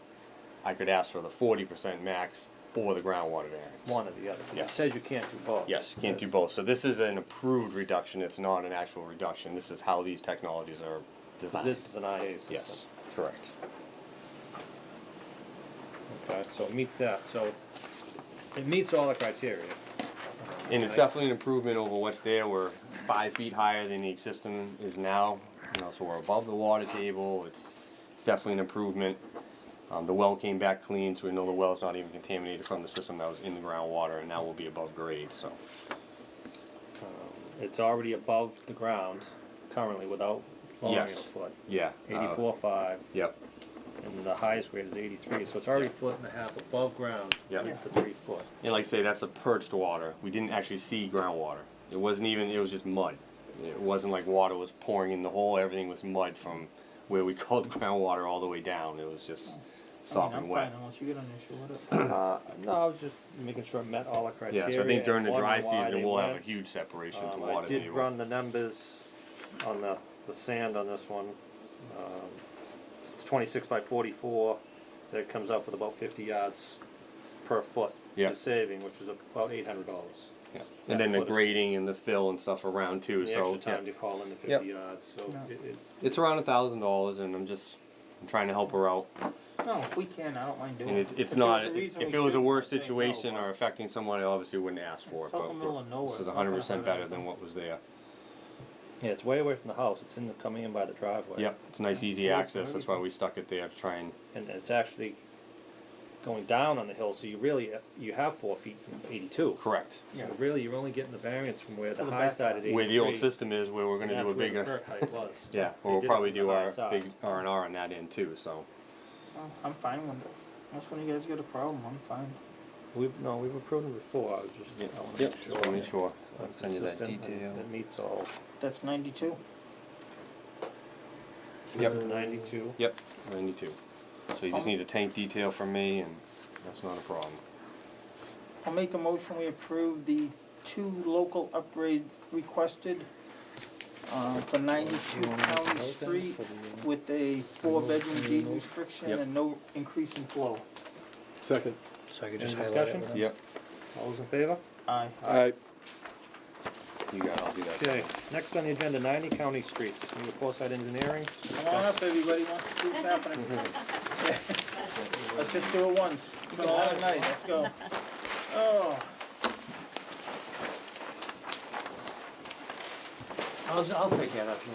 I could ask for the 40% max or the groundwater variance. One or the other. It Yes. says you can't do both. Yes, It you can't do says- both. So this is an approved reduction. It's not an actual reduction. This is how these technologies are 'cause designed. This is an IA system. Yes, correct. Okay, so it meets that, so it meets all the criteria. And it's definitely an improvement over what's there. We're 5 feet higher than the existing is now. You know, so we're above the water table. It's definitely an improvement. The well came back clean, so we know the well's not even contaminated from the system that was in the groundwater, and now will be above grade. So It's already above the ground currently without lowering it a Yes. foot. yeah. 84.5, Yep. and the highest grade is 83, so it's already a foot and a half above ground Yeah. with the 3 foot. And like I say, that's a perched water. We didn't actually see groundwater. It wasn't even. It was just mud. It wasn't like water was pouring in the hole. Everything was mud from where we called groundwater all the way down. It was just soft I'm and wet. fine unless you get an issue with it. No, I was just making sure it met all the criteria. Yeah, so I think during the and dry wondering why season they we'll have a went. huge separation to I water did table. run the numbers on the sand on this one. It's 26 by 44. That comes up with about 50 yards per foot. Yeah. You're saving, which is about $800. Yeah. That And then the foot is- grading and the fill and stuff around too. The So extra yeah. time to call in the 50 Yep. yards, so Yeah. It's around $1,000, and I'm trying to help her out. No, if we can, I don't mind doing And it. it's If not. there was a reason If we it was a shouldn't, worse I'd say no, situation but or affecting someone, I obviously wouldn't ask for it. It's out in the middle of nowhere, this is it's not gonna 100% hurt better anything. than what was there. Yeah, it's way away from the house. It's coming in by the driveway. Yep, it's nice, easy Yeah, access. That's why we stuck it there to try and. And it's actually going down on the hill, so you have 4 feet from 82. Correct. So really, you're only getting the variance from where the To the high back side at 83. Where the old system is, where we're going to and do a that's where the bigger. perk height was. Yeah, They well, we'll did it probably from the do high our side. big R&R on that end too. So. Oh, I'm fine with it. That's when you guys get a problem, I'm fine. We've approved it before. I was just I wanna Yep. make Just want to make sure. that I'll it's send you that consistent and detail. It meets all. That's 92. This is 92. Yep, 92. So you just need a tank detail from me, and that's not a problem. I'll make a motion, we approve the 2 local upgrade requested for 92 County Street with a 4-bedroom deed restriction Yep. and no increase in flow. Second. So I could Any just highlight discussion? it. Yep. All those in favor? Aye. Alright. You got it. I'll do that. Okay, next on the agenda, 90 county streets. New Foresight Engineering. Come on up, everybody wants to see what's happening. Let's just do it once. It's been a long night, let's go. Oh, I'll take that if you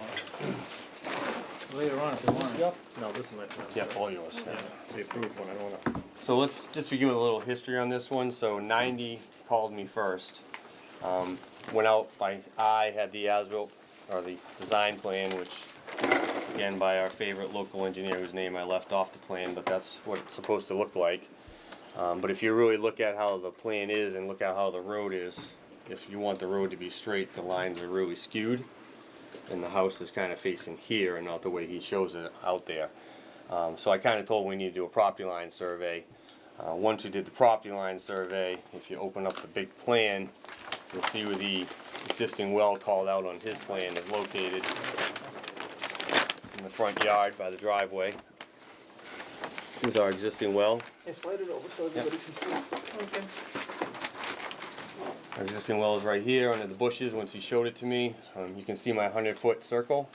want. Later on if you want. Yep. No, this is my plan. Yep, all yours. Yeah, it's the approved one. I don't wanna. So let's just begin with a little history on this one. So 90 called me first. Went out had the as-built, or the design plan, which again by our favorite local engineer whose name I left off the plan, but that's what it's supposed to look like. But if you really look at how the plan is and look at how the road is, if you want the road to be straight, the lines are really skewed. And the house is kind of facing here and not the way he shows it out there. So I kind of told him we need to do a property line survey. Once we did the property line survey, if you open up the big plan, you'll see where the existing well called out on his plan is located in the front yard by the driveway. This is our existing well. just light it over so everybody can see. Okay. Our existing well is right here under the bushes. Once he showed it to me, you can see my 100-foot circle.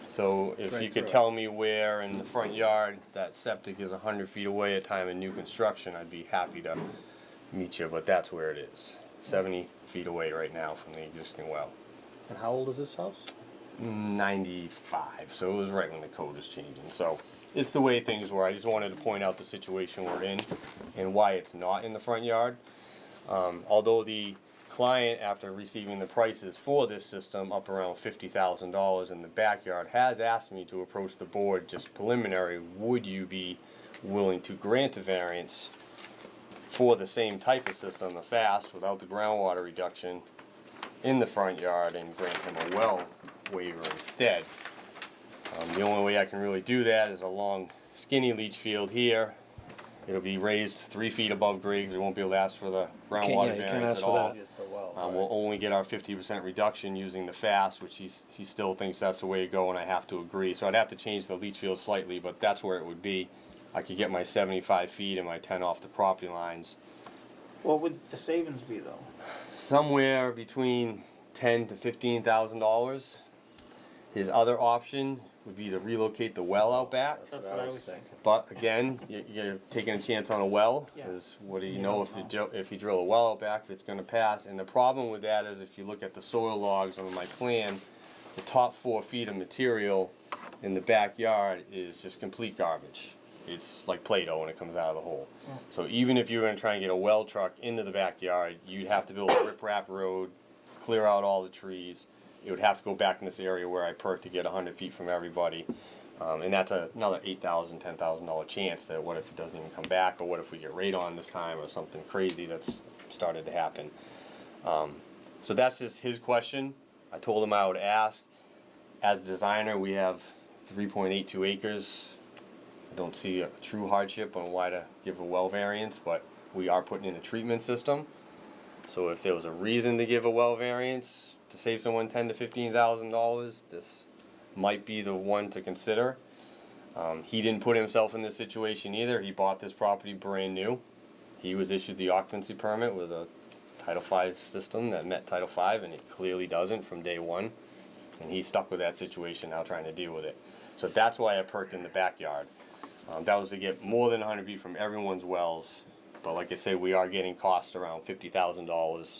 So if right you could through it. tell me where in the front yard that septic is 100 feet away at time of new construction, I'd be happy to meet you, but that's where it is. 70 feet away right now from the existing well. And how old is this house? 95, so it was right when the code was changing. So it's the way things were. I just wanted to point out the situation we're in and why it's not in the front yard. Although the client, after receiving the prices for this system up around $50,000 in the backyard, has asked me to approach the board just preliminary, would you be willing to grant a variance for the same type of system, the fast, without the groundwater reduction in the front yard, and grant him a well waiver instead. The only way I can really do that is a long skinny leach field here. It'll be raised 3 feet above grade, 'cause it won't be able to ask for the groundwater you can't variance ask at for all. that. It's a well. We'll only get our 50% reduction using the fast, which he still thinks that's the way to go, and I have to agree. So I'd have to change the leach field slightly, but that's where it would be. I could get my 75 feet and my 10 off the property lines. What would the savings be though? Somewhere between $10,000 to $15,000. His other option would be to relocate the well out back. That's what I was thinking. But again, you're taking a chance on a well, Yeah. because what do you You know don't if you drill a well out back if it's going to pass? And the problem with that is if you look at the soil logs on my plan, the top 4 feet of material in the backyard is just complete garbage. It's like Play-Doh when it comes out of the hole. So even if you were gonna try and get a well truck into the backyard, you'd have to build a riprap road, clear out all the trees. It would have to go back in this area where I perked to get 100 feet from everybody. And that's another $8,000, $10,000 chance that what if it doesn't even come back, or what if we get radon this time, or something crazy that's started to happen. So that's just his question. I told him I would ask. As a designer, we have 3.82 acres. I don't see a true hardship on why to give a well variance, but we are putting in a treatment system. So if there was a reason to give a well variance to save someone $10,000 to $15,000, this might be the one to consider. He didn't put himself in this situation either. He bought this property brand new. He was issued the occupancy permit with a Title V system that met Title V, and it clearly doesn't from day one. And he's stuck with that situation now, trying to deal with it. So that's why I perked in the backyard. That was to get more than 100 feet from everyone's wells. But like I say, we are getting costs around $50,000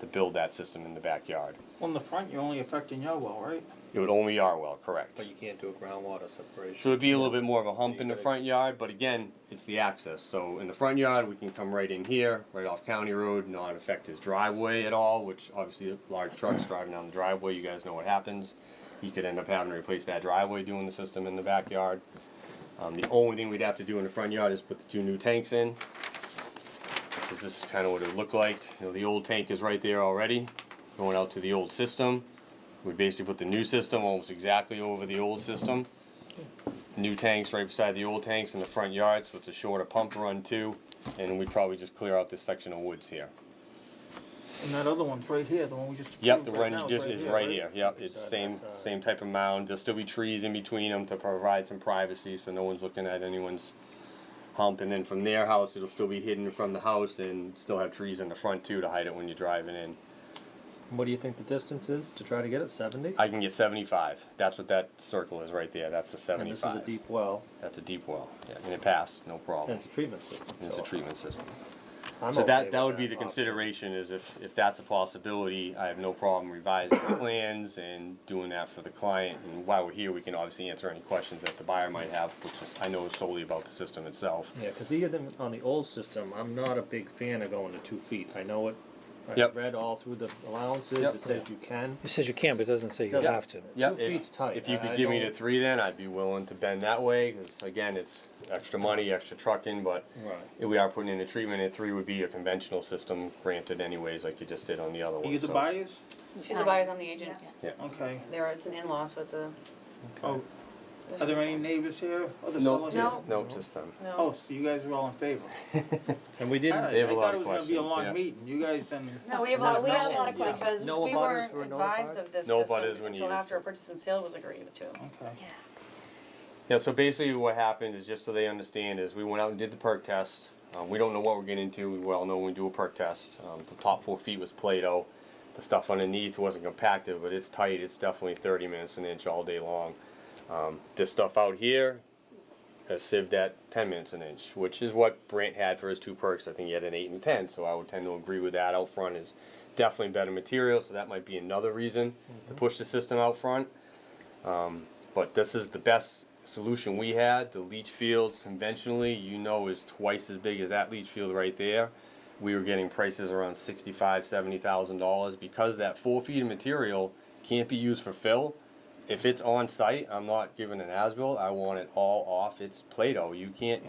to build that system in the backyard. Well, in the front, you're only affecting your well, right? It would only be our well, correct. But you can't do a groundwater separation. So it'd be a little bit more of a hump in the front yard, but again, it's the access. So in the front yard, we can come right in here, right off County Road, not affect his driveway at all, which obviously a large truck's driving down the driveway, you guys know what happens. He could end up having to replace that driveway doing the system in the backyard. The only thing we'd have to do in the front yard is put the 2 new tanks in. This is kind of what it would look like. You know, the old tank is right there already, going out to the old system. We basically put the new system almost exactly over the old system. New tanks right beside the old tanks in the front yard, so it's a shorter pump run too. And we'd probably just clear out this section of woods here. And that other one's right here, the one we just Yep, approved the right run now just is right here. Yep, it's Side same by side. same type of mound. There'll still be trees in between them to provide some privacy, so no one's looking at anyone's hump. And then from their house, it'll still be hidden from the house, and still have trees in the front too to hide it when you're driving in. What do you think the distance is to try to get it, 70? I can get 75. That's what that circle is right there. That's the And this 75. is a deep well, That's a deep well. Yeah, and it passed, no and problem. it's a treatment system. And it's a so treatment system. I'm So okay that with would be the option. consideration, is if that's a possibility, I have no problem revising the plans and doing that for the client. And while we're here, we can obviously answer any questions that the buyer might have, which is, I know, is solely about the system itself. Yeah, because even on the old system, I'm not a big fan of going to 2 feet. I know it, Yep. I've read all through the allowances, Yep. it says you can. It says you can, but it doesn't say you Doesn't- have to. Yep, 2 feet's tight. If you I could give me the don't- 3, then I'd be willing to bend that way, because again, it's extra money, extra trucking, but Right. if we are putting in a treatment, and 3 would be a conventional system granted anyways, like you just did on the other Are one. you the so- buyers? She's a buyer's, I'm the agent. Okay. It's an in-law, so it's a, Oh, are there any neighbors here, other No, sellers? No. no, just them. no. Oh, so you guys are all in favor? And we didn't, Alright, They have I a lot thought it of was gonna be a questions, long yeah. meeting, you guys and. No, we have a lot of We had a lot of questions because No we abutters weren't were advised notified? of this No system abutters were until needed. after a purchase and sale was agreed to. Okay. Yeah, so basically what happened is, just so they understand, is we went out and did the perk test. We don't know what we're getting into. We well know when we do a perk test. The top 4 feet was Play-Doh. The stuff underneath wasn't compacted, but it's tight. It's definitely 30 minutes an inch all day long. This stuff out here has sieved at 10 minutes an inch, which is what Brant had for his 2 perks. I think he had an 8 and 10, so I would tend to agree with that. Out front is definitely better material, so that might be another reason to push the system out front. But this is the best solution we had. The leach field conventionally, is twice as big as that leach field right there. We were getting prices around $65,000, $70,000 because that 4 feet of material can't be used for fill. If it's on site, I'm not giving an as-built. I want it all off. It's Play-Doh. You can't.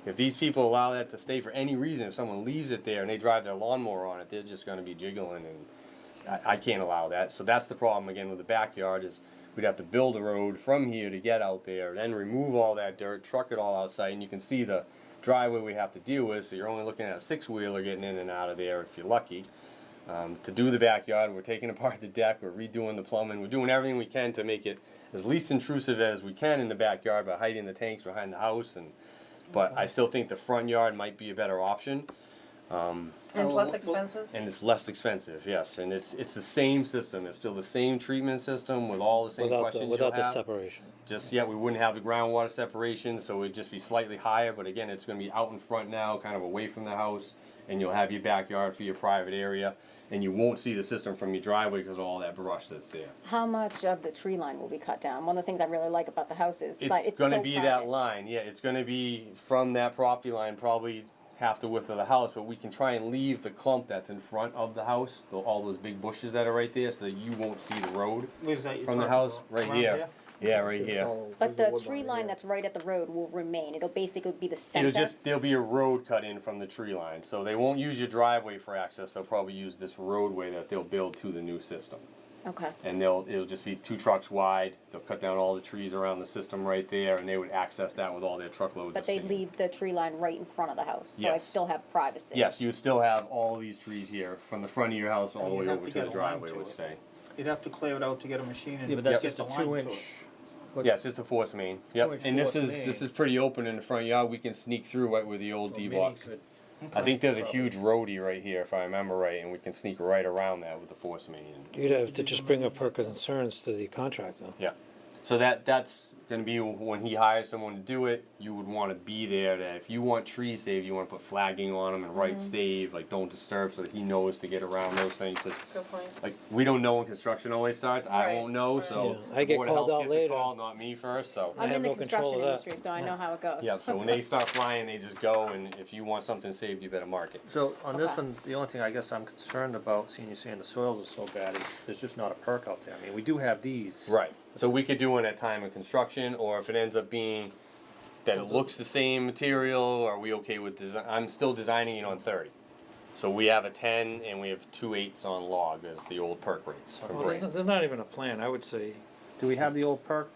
If these people allow that to stay for any reason, if someone leaves it there and they drive their lawnmower on it, they're just going to be jiggling, and I can't allow that. So that's the problem again with the backyard, is we'd have to build a road from here to get out there, then remove all that dirt, truck it all outside, and you can see the driveway we have to deal with. So you're only looking at a 6-wheeler getting in and out of there if you're lucky. To do the backyard, we're taking apart the deck, we're redoing the plumbing, we're doing everything we can to make it as least intrusive as we can in the backyard by hiding the tanks behind the house. But I still think the front yard might be a better option. And it's less expensive? And it's less expensive, yes. And it's the same system. It's still the same treatment system with all the same questions Without you'll the have. separation. Just yet, we wouldn't have the groundwater separation, so it'd just be slightly higher. But again, it's going to be out in front now, kind of away from the house, and you'll have your backyard for your private area. and you won't see the system from your driveway because of all that brush that's there. How much of the tree line will be cut down? One of the things I really like about the house is like It's it's gonna so be private. that line, yeah, it's gonna be from that property line, probably half the width of the house, but we can try and leave the clump that's in front of the house, all those big bushes that are right there, so that you won't see the road Where's that you're from the talking house, about? right Around here. Yeah, right It's here. all- But there's a the wood tree line line here. that's right at the road will remain. It'll basically be the center. There'll be a road cut in from the tree line, so they won't use your driveway for access, they'll probably use this roadway that they'll build to the new system. Okay. And it'll just be 2 trucks wide, they'll cut down all the trees around the system right there, and they would access that with all their truckloads But of they sand. leave the tree line right in front of the house, so I'd Yes. still have privacy. Yes, you would still have all these trees here, from the front of your house all And the way you'd have over to to the get a line driveway to would it. stay. You'd have to clear it out to get a machine and Yeah, but that's get just the a line to 2-inch. it. Yeah, it's just a force main, yep, 2-inch and this force is, main. this is pretty open in the front yard, we can sneak through right where the old So D mini blocks. could- I think there's a huge roadie right here, if I remember right, and we can sneak right around that with the force main. You'd have to just bring up her concerns to the contractor. Yeah, so that's gonna be when he hires someone to do it, you would wanna be there, that if you want trees saved, you wanna put flagging on them and write save, like don't disturb, so that he knows to get around those things. So, Good point. like, we don't know when construction always starts, I Right, won't know, right. so. Yeah, I get Board of called Health out gets a later. call, not me first, so. I I'm have in the no control construction of that. industry, so I know how it goes. Yeah, so when they start flying, they just go, and if you want something saved, you better mark it. So on this Okay. one, the only thing I guess I'm concerned about, seeing you saying the soils are so bad, is there's just not a perk out there. I mean, we do have these. Right, so we could do it at time of construction, or if it ends up being that it looks the same material, are we okay with design? I'm still designing it on 30. So we have a 10 and we have 2 8s on log as the old perk rates for Well, brick. there's not even a plan, I would say. Do we have the old perk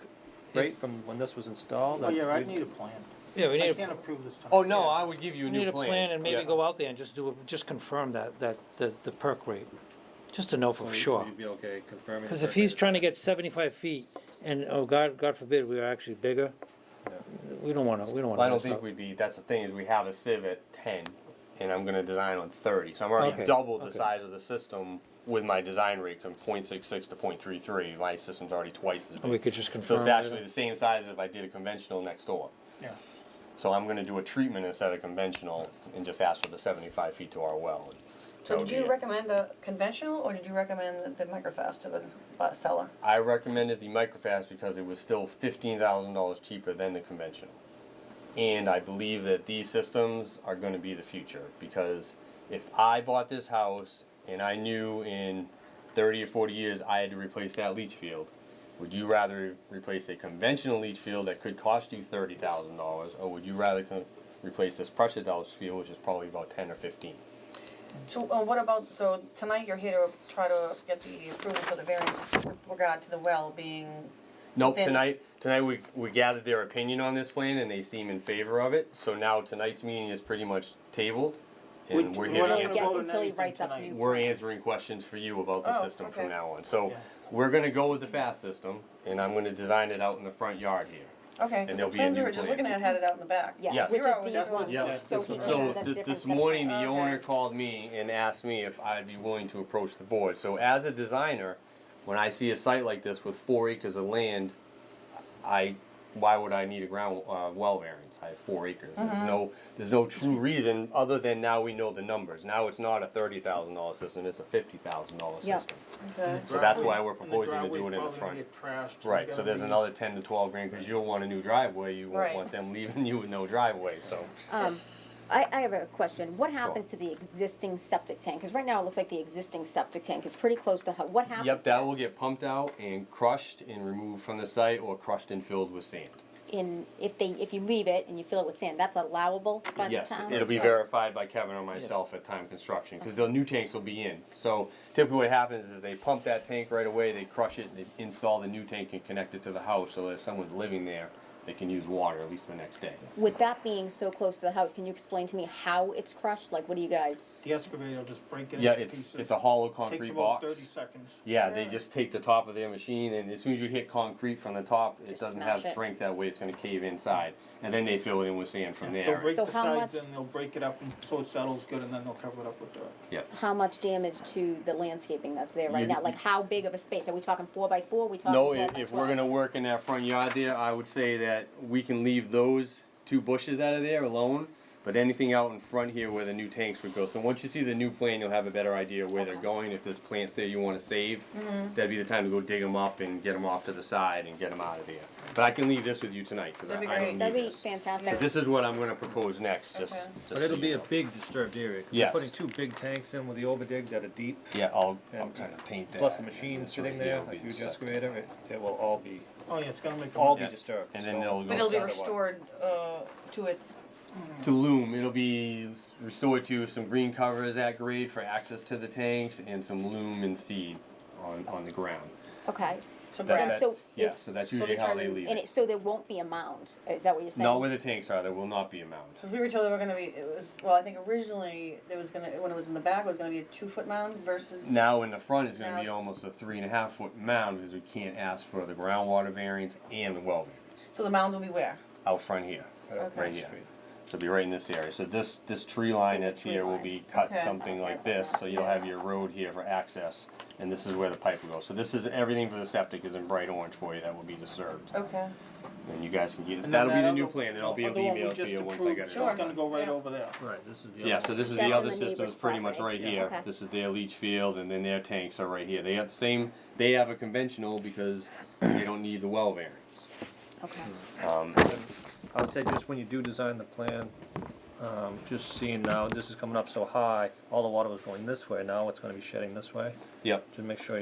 rate from when this was installed? Oh, yeah, I'd need a plan. Yeah, we I need can't a, approve this time. Oh, no, I would give you a we new need a plan and maybe Yeah. go out there and just confirm the perk rate, just to know for sure. You'd be okay confirming. Because the if perk he's rate. trying to get 75 feet, and oh God forbid we are actually bigger, we don't wanna Well, I don't mess think up. we'd be, that's the thing, is we have a sieve at 10 and I'm gonna design on 30. So I'm already Okay, double the okay. size of the system with my design rate from 0.66 to 0.33. My system's already twice as big. We could just So confirm. it's actually the same size if I did a conventional next door. Yeah. So I'm gonna do a treatment instead of conventional and just ask for the 75 feet to our well. So That would did be you it. recommend the conventional, or did you recommend the microfast to the seller? I recommended the microfast because it was still $15,000 cheaper than the conventional. And I believe that these systems are gonna be the future, because if I bought this house and I knew in 30 or 40 years I had to replace that leach field, would you rather replace a conventional leach field that could cost you $30,000, or would you rather replace this pressure douse field, which is probably about 10 or 15? So what about, so tonight you're here to try to get the approval for the variance with regard to the well being, Nope, Then- tonight we gathered their opinion on this plan and they seem in favor of it, so now tonight's meeting is pretty much tabled. And we're here to not gonna answer, vote on Until he anything writes up tonight. new we're plans. answering questions for you about the Oh, system from okay. now on. So, Yeah. we're gonna go with the fast system, and I'm gonna design it out in the front yard here. okay, And because the there'll be a plans we new were just plan. looking at had it out in the back. Yeah, Yes. which You're is always- these ones, Yeah. so he can So have them different this set of morning, plans. the Okay. owner called me and asked me if I'd be willing to approach the board. So as a designer, when I see a site like this with 4 acres of land, why would I need a ground well variance? I have 4 acres. There's no true reason other than now we know the numbers. Now it's not a $30,000 system; it's a $50,000 Yep. system. Okay. So that's why we're And the proposing to do driveway's it in the probably front. gonna get trashed. Right. It's So gonna there's be- another 10 to 12 grand because you'll want a new driveway. You won't Right. want them leaving you with no driveway. So. I have a question. What happens to the existing septic tank? Because right now it looks like the existing septic tank is pretty close to, what happens? Yep, that will get pumped out and crushed and removed from the site, or crushed and filled with sand. If you leave it and you fill it with sand, that's allowable by the Yes, town? it'll be verified by Kevin or myself at time construction, because the new tanks will be in. So typically what happens is they pump that tank right away, they crush it, they install the new tank and connect it to the house, so that if someone's living there, they can use water at least the next day. With that being so close to the house, can you explain to me how it's crushed? Like, what do you guys? The excavator will just break it Yeah, into pieces. it's a hollow Takes concrete about box. 30 seconds. Yeah, they just take the top of their machine, and as soon as you hit concrete from the top, it Just doesn't smash have it. strength that way, it's gonna cave inside. And then they fill it in with sand from They'll there. break So the how sides much- and they'll break it up and so it settles good, and then they'll cover it up with dirt. How much damage to the landscaping that's there right You- now? Like, how big of a space? Are we talking 4x4? We talking No, 12 by if we're 12? gonna work in that front yard there, I would say that we can leave those 2 bushes out of there alone, But anything out in front here where the new tanks would go, so once you see the new plan, you'll have a better idea of where they're going. If there's plants there you wanna save, that'd be the time to go dig them up and get them off to the side and get them out of there. But I can leave this with you tonight, cause I That'd be I don't great. need That'd be this. So fantastic. this is what I'm gonna propose next, just Okay. just But so it'll you be a know. big disturbed area, cause Yes. you're putting 2 big tanks in with the overdig that are deep, Yeah, I'll and kinda paint that. plus the and machine this sitting right here there, will a be huge septic. excavator, it will all be, Oh, yeah, it's gonna make all them, be disturbed. And then So- they'll But it'll be Otherwise- restored, to its, To loom, it'll be restored to some green covers at grade for access to the tanks and some loom and seed on the ground. Okay, so That- grass. so yeah, if- so that's so usually how they determine- leave and it. so there won't be a mound, is that what you're saying? Not where the tanks are, there will not be a mound. Cause we were told they were gonna be, it was, well, I think originally, there was gonna, when it was in the back, it was gonna be a 2-foot mound versus. Now in the front it's gonna be Now- almost a 3.5 foot mound because we can't ask for the groundwater variance and the well variance. So the mound will be where? Out front here, Okay. right here. So it'll be right in this area. So this tree line In the that's tree here will line. be cut Okay. something like this, so you'll have your road here for access. And this is where the pipe will go. So this is, everything for the septic is in bright orange for you that will be disturbed. Okay. And you guys can get, and then that'll be that the new other- plan, and I'll be able other to one we email it to just you once I approved, get it Sure. all It's gonna done. go right Yeah. over there. Right, this is the Yeah, other so one. this is That's the in other the system's neighbor's pretty much property. right here. Okay. This is their leach field, and then their tanks are right here. They have the same, they have a conventional because they don't need the well variance. Okay, I would say just when you do design the plan, just seeing now, this is coming up so high, all the water was going this way, now it's gonna be shedding this way. Yep, Just make sure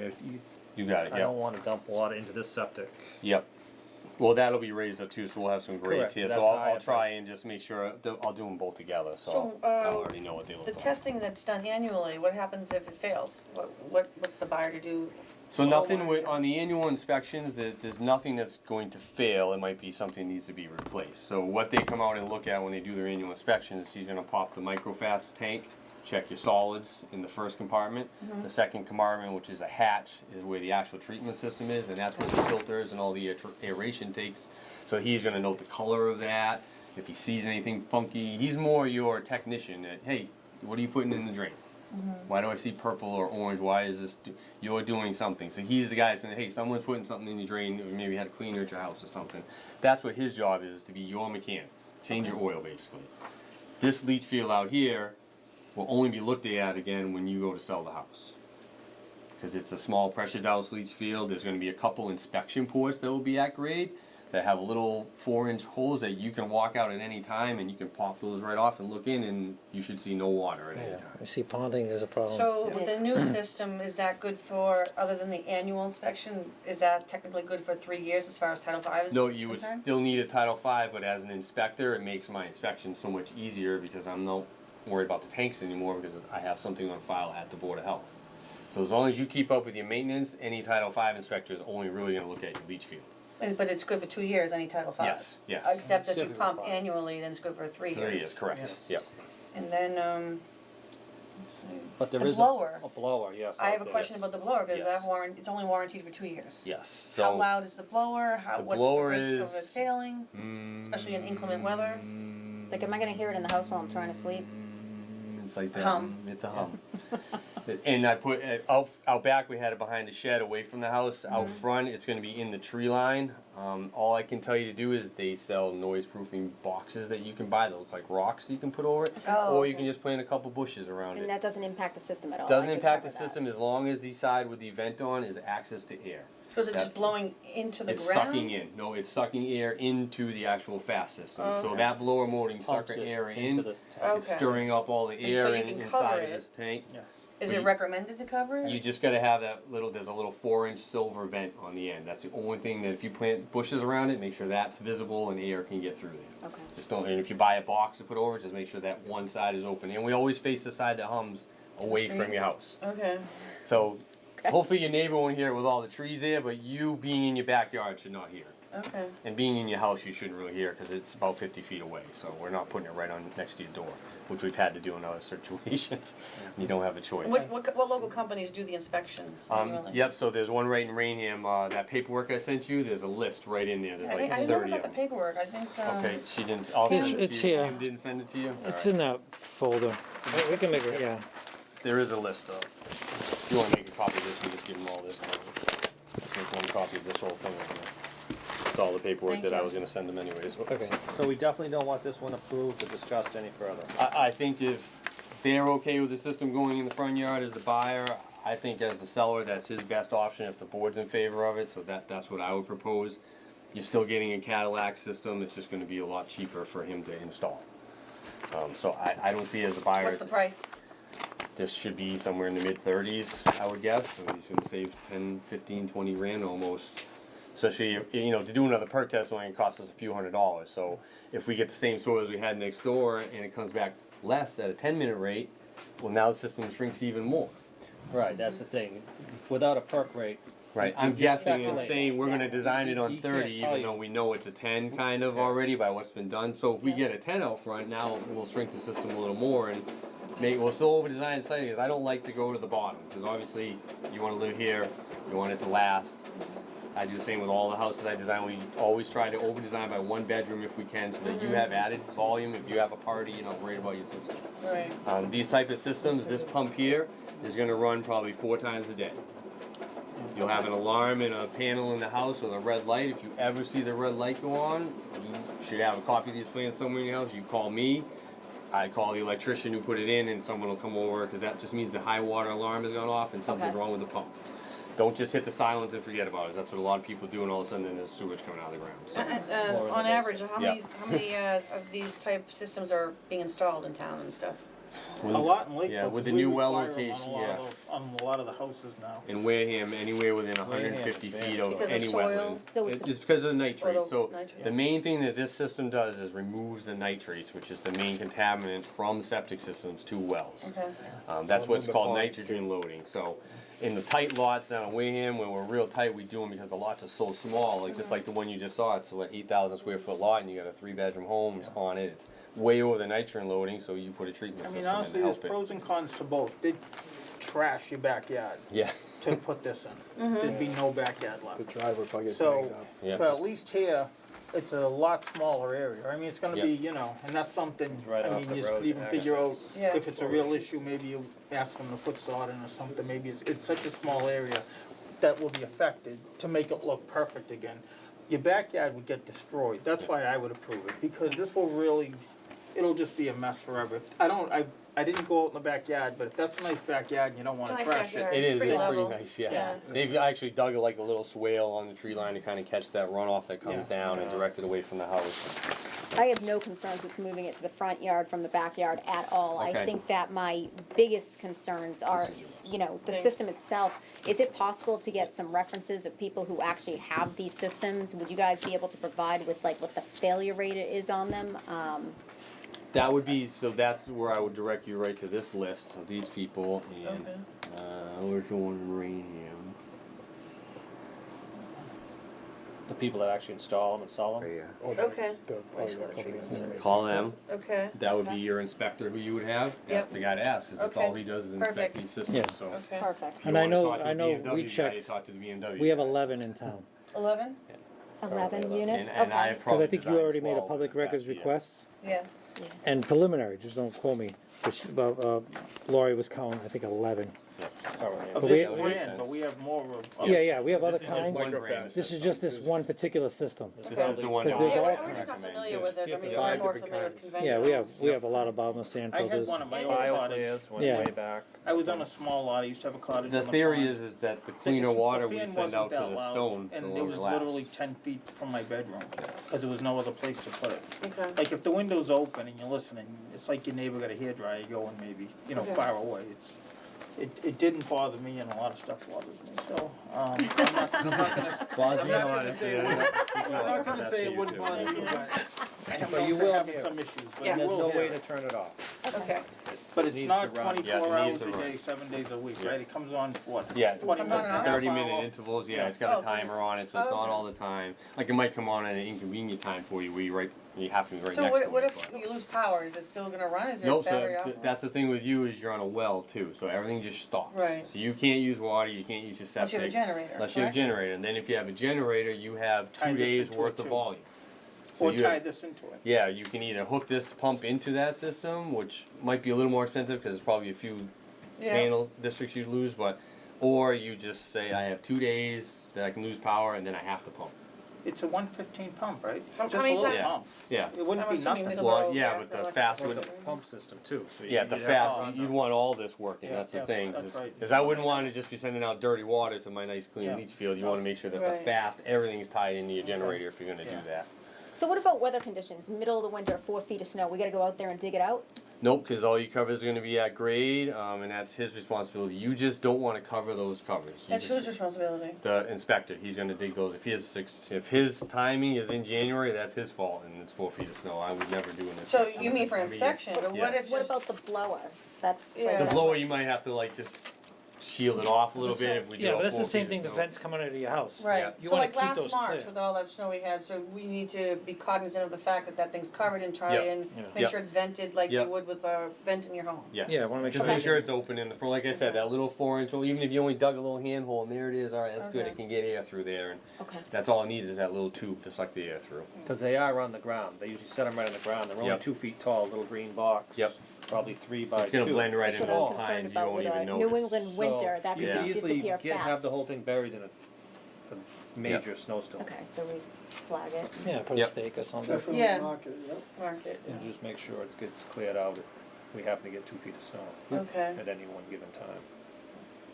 you got it, I yep, don't wanna dump water into this septic. yep. Well, that'll be raised up too, so we'll have some grades Correct, here, so that's I'll high up try and just make sure, I'll do them both together, so So, I already know what they look The like. testing that's done annually, what happens if it fails? What's the buyer to do? So Well, nothing one with, time. on the annual inspections, there's nothing that's going to fail, it might be something that needs to be replaced. So what they come out and look at when they do their annual inspections, he's gonna pop the microfast tank, check your solids in the first compartment. The second compartment, which is a hatch, is where the actual treatment system is, and that's where the filters and all the aeration takes. So he's gonna note the color of that, if he sees anything funky, he's more your technician that, hey, what are you putting in the drain? Why do I see purple or orange? Why is this? You're doing something. So he's the guy saying, hey, someone's putting something in your drain, or maybe you had a cleaner at your house or something. That's what his job is to be your mechanic. Change your oil, basically. This leach field out here will only be looked at again when you go to sell the house. Because it's a small pressure douse leach field. There's going to be a couple inspection ports that will be at grade that have little 4-inch holes that you can walk out at any time and you can pop those right off and look in and you should see no water at any time. I see ponding, there's a problem. So with the new system, is that good for, other than the annual inspection, is that technically good for 3 years as far as Title V is No, you would concerned? still need a Title V, but as an inspector, it makes my inspection so much easier because I'm not worried about the tanks anymore because I have something on file at the Board of Health. So as long as you keep up with your maintenance, any Title V inspector is only really gonna look at your leach field. But it's good for 2 years, any Title V? Yes, yes. Except if you Specific pump requirements. annually, then it's good for 3 years. 3 years, correct, Yes. yep. And then, let's see. But there The is blower. a blower, yes. I out have a there. question about the blower, because Yes. it's only warranted for 2 years. Yes, How so, loud is the blower? the What's blower the risk of is- it failing, especially in inclement weather? like, am I gonna hear it in the house while I'm trying to sleep? It's like that. Hum. It's a hum. And I put out back. We had it behind the shed, away from the house. Out front, it's going to be in the tree line. All I can tell you to do is they sell noise-proofing boxes that you can buy that look like rocks that you can put over it, Oh, or you okay. can just plant a couple bushes around And it. that doesn't impact the system at all? Doesn't I could impact the cover that. system as long as the side with the vent on is access to air. So is it That's- just blowing into the It's ground? sucking in. No, it's sucking air into the actual fast system. Oh, So okay. that blower molding Pumps sucking it air into in. this tank. Oh. It's Okay. stirring up all the And air so you can inside cover of it. this tank. Is But it you- recommended to cover it? You just gotta have that little, there's a little 4-inch silver vent on the end. That's the only thing that if you plant bushes around it, make sure that's visible and air can get through there. Okay. Just don't, and if you buy a box to put over, just make sure that one side is open. And we always face the side that hums away from street? your house. Okay. So Okay. hopefully your neighbor won't hear it with all the trees there, but you being in your backyard should not hear it. Okay. And being in your house, you shouldn't really hear it because it's about 50 feet away. So we're not putting it right on next to your door, which we've had to do in other situations. You don't have a choice. What local companies do the inspections annually? Yep, so there's one right in Rainham, that paperwork I sent you, there's a list right in there, there's I like never 30 got of the them. paperwork, I think, Okay, she didn't, I'll Kim- send it It's to you. here. Kim didn't send it to you? It's Alright. in that folder. We can make it, yeah. There is a list though. If you wanna make a copy of this, you just give them all this. Just make one copy of this whole thing right here. that's all the paperwork Thank that I you. was gonna send them anyways. Okay, so we definitely don't want this one approved or discussed any further. I think if they're okay with the system going in the front yard as the buyer, I think as the seller, that's his best option if the board's in favor of it, so that's what I would propose. You're still getting a Cadillac system, it's just gonna be a lot cheaper for him to install. So I don't see as a buyer, What's the price? this should be somewhere in the mid-30s, I would guess. I mean, he's gonna save 10, 15, 20 grand almost. Especially, you know, to do another perk test only costs us a few $100s. So if we get the same soil as we had next door and it comes back less at a 10-minute rate, well, now the system shrinks even more. Right, that's the thing. Without a perk rate, Right, I'm just guessing and speculate. saying we're gonna design it on He can't 30, tell even though you. we know it's a 10 kind of already by what's been done. So if we get a 10 out front, now we'll shrink the system a little more and we'll still over-design the site, because I don't like to go to the bottom, because obviously you wanna live here, you want it to last. I do the same with all the houses I design. We always try to over-design by one bedroom if we can, so that you have added volume. If you have a party, you're not worried about your system. Right. These type of systems, this pump here is gonna run probably 4 times a day. You'll have an alarm and a panel in the house with a red light. If you ever see the red light go on, you should have a copy of these plans somewhere in your house. You call me, I call the electrician who put it in, and someone will come over, because that just means the high water alarm has gone off and something's Okay. wrong with the pump. Don't just hit the silence and forget about it. That's what a lot of people do, and all of a sudden there's sewage coming out of the ground. So. More in the On average, how Yeah. many of these type systems are being installed in town and stuff? A lot in Lakeville. Yeah, with 'cause the we new well require 'em location, on a lot of yeah. those- On a lot of the houses now. In Wareham, anywhere within 150 Wareham is feet of Because of any soil? wetland. So it's It's because of the nitrate. Or the So nitrate. the main thing that this system does is removes the nitrates, which is the main contaminant from septic systems to wells. Okay. That's So what's the called ponds, nitrogen loading. So in the tight lots down in Wareham, when we're real tight, we do them because the lots are so small. Like just like the one you just saw, it's an 8,000 square foot lot, and you got a 3-bedroom home on it. It's way over the nitrogen loading, so you put a treatment I mean, system in honestly, to there's help it. pros and cons to both. They'd trash your backyard Yeah. to put this in. There'd be no backyard The left. driveway probably gets So, banged up. Yeah, so at just- least here, it's a lot smaller area. I mean, it's gonna Yeah. be, you know, and that's something, It's right I off mean, the you road could even figure out access. Yeah. if it's a real issue, maybe you ask them to put sod in or something. Maybe it's such a small area that will be affected to make it look perfect again. Your backyard would get destroyed. That's why I would approve it, because this will really, it'll just be a mess forever. I didn't go out in the backyard, but if that's a nice backyard and you don't wanna Nice trash backyard. it. It It's is, pretty it's level. pretty nice, yeah. Yeah. They've actually dug like a little swale on the tree line to kind of catch that runoff that comes Yeah. down and direct it away from the house. I have no concerns with moving it to the front yard from the backyard at all. I Okay. think that my biggest concerns are, you know, the system itself. Is it possible to get some references of people who actually have these systems? Would you guys be able to provide with like what the failure rate is on them? That would be, so that's where I would direct you right to this list of these people, and, where's the one in Rainham? The people that actually install them and sell them. Or the- Okay. probably the companies that- Call them, Okay. that would be Okay. your inspector who you would have, that's Yep. the guy to ask, cause that's all Okay. he does is inspect Perfect. these systems, Yeah. so. Okay. Perfect. If you And I wanna know- talk to the I know BMW we guy, checked. you talk to the BMW We have guy. 11 in town. 11? 11 units? And I Okay. have Because probably I think you designed already made a 12 public in the past records year. request Yeah. and preliminary, just don't quote me. Lori was counting, I think 11. Of But this we- brand, but we have more of. Yeah, we have other This is just kinds. one brand. This is just this one particular system. This is the one Because that there's I all Yeah, kinds. we're just not recommend. familiar with it. I mean, Five we're more different familiar with kinds. conventional. Yeah, we have a lot of Bob I had filters. one of my own Bio cottage. clears went Yeah. way back. I was on a small lot, I used to have a cottage The on the theory pond. is that the The cleaner water we fan send wasn't out to that the loud, stone, the and it longer was it lasts. literally 10 feet from my bedroom, cause there was no other place to put it. Okay. Like if the window's open and you're listening, it's like your neighbor got a hairdryer going maybe, you know, Okay. far away. It didn't bother me, and a lot of stuff bothers me, so, I'm not gonna, Bob's I'm being not gonna honest, say, yeah. I'm not gonna say it wouldn't bother you, but I am But you known for will having hear. some issues, but Yeah. you There's will no hear way it. to turn it off. Okay. But It it's needs not to run. 24 Yeah, it needs hours to a day, run. 7 days a week, Yeah. right? It comes on, what? Yeah, 20 Comes on minutes, and off? 30-minute hour? intervals, yeah, Yeah. it's got Oh, a timer on it, so it's oh, not okay. all the time. Like, it might come on at an inconvenient time for you, where you happen to be right So next to it. what if but- you lose power? Is it still gonna run? Is there a Nope, so battery off? that's the thing with you, is you're on a well too, so everything just stops. Right. So you can't use water, you can't use your Unless septic. you have a generator, Unless you have a correct? generator, and then if you have a generator, you have Tie 2 this days into worth it of too. volume. So Or you tie have- this into it. Yeah, you can either hook this pump into that system, which might be a little more expensive because it's probably a few Yeah. panel districts you'd lose, or you just say, I have 2 days that I can lose power and then I have to pump. It's a 115 pump, right? How Just a many little times- pump. Yeah. It wouldn't I'm be assuming nothing. middle Well, road, yeah, gas, but the electric, fast With would, the pump system too, so yeah, you'd the have- fast, Oh, you'd no. want all this working, Yeah, that's the yeah, thing. that's right. Cause I wouldn't wanna just be sending out dirty water to my nice clean Yeah. leach field, you wanna make sure that the Right. fast, everything's tied into your generator if you're gonna do Yeah. that. So what about weather conditions, middle of the winter, 4 feet of snow, we gotta go out there and dig it out? Nope, cause all your covers are gonna be at grade, and that's his responsibility, you just don't wanna cover those covers. You That's just- whose responsibility? The inspector, he's gonna dig those, if his timing is in January, that's his fault, and it's 4 feet of snow, I would never do an So inspection. you mean for I mean, inspection, but what yes. if What just, about the blower? That's like Yeah. The blower, you might have to like just shield it off a little bit if we do Yeah, a but that's the 4 same feet thing, of the snow. vents coming out of your house. right, You so wanna like keep last those March clear. with all that snow we had, so we need to be cognizant of the fact that that thing's covered and try Yep. and Yeah. make Yep. sure it's vented like you Yep. would with a vent in your home. Yes. Yeah, I wanna make Just sure make sure it's open in the front, like I said, that little 4-inch hole, even if you only dug a little handhole and there it is, alright, that's good, Okay. it can get air through there, and Okay. that's all it needs is that little tube to suck the air through. Cause they are on the ground, they usually set them right on the ground, they're only Yep. 2 feet tall, little green box. Yep. Probably 3 by 2. It's gonna blend right That's in what I was those concerned pines, you about won't with even a notice. New England winter, that could Yeah. You easily disappear get, have the fast. whole thing buried in a major snowstorm. Okay, so we flag it. Yeah, put a Yep. stake or something. Definitely Yeah. market, yep. Market, And just make sure it gets cleared out if we happen to get 2 feet of snow okay. at any one given time.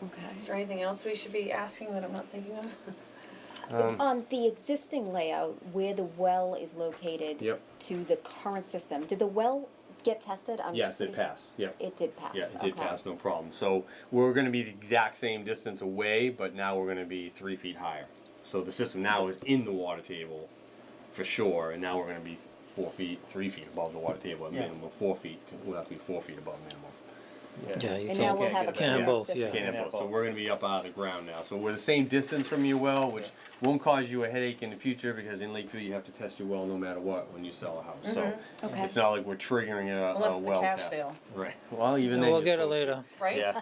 Okay. Is there anything else we should be asking that I'm not thinking of? On the existing layout, where the well is located Yep. to the current system, did the well get tested? Yes, it passed, yep. It did pass, Yeah, it did okay. pass, no problem. So we're gonna be the exact same distance away, but now we're gonna be 3 feet higher. So the system now is in the water table for sure, and now we're gonna be 4 feet, 3 feet above the water table at Yeah. minimum, 4 feet, we'll have to be 4 feet above minimum. Yeah, you And now can't, we'll have a get it. Can't clear both, system. yeah. Can't have have both. So both. we're gonna be up out of the ground now. So we're the same distance from your well, which won't cause you a headache in the future because in Lakeville you have to test your well no matter what when you sell a house. So Okay. it's not like we're triggering a Unless it's a well cash test. sale. Right. Well, even then We'll you're get it supposed to. later. Right? Yeah.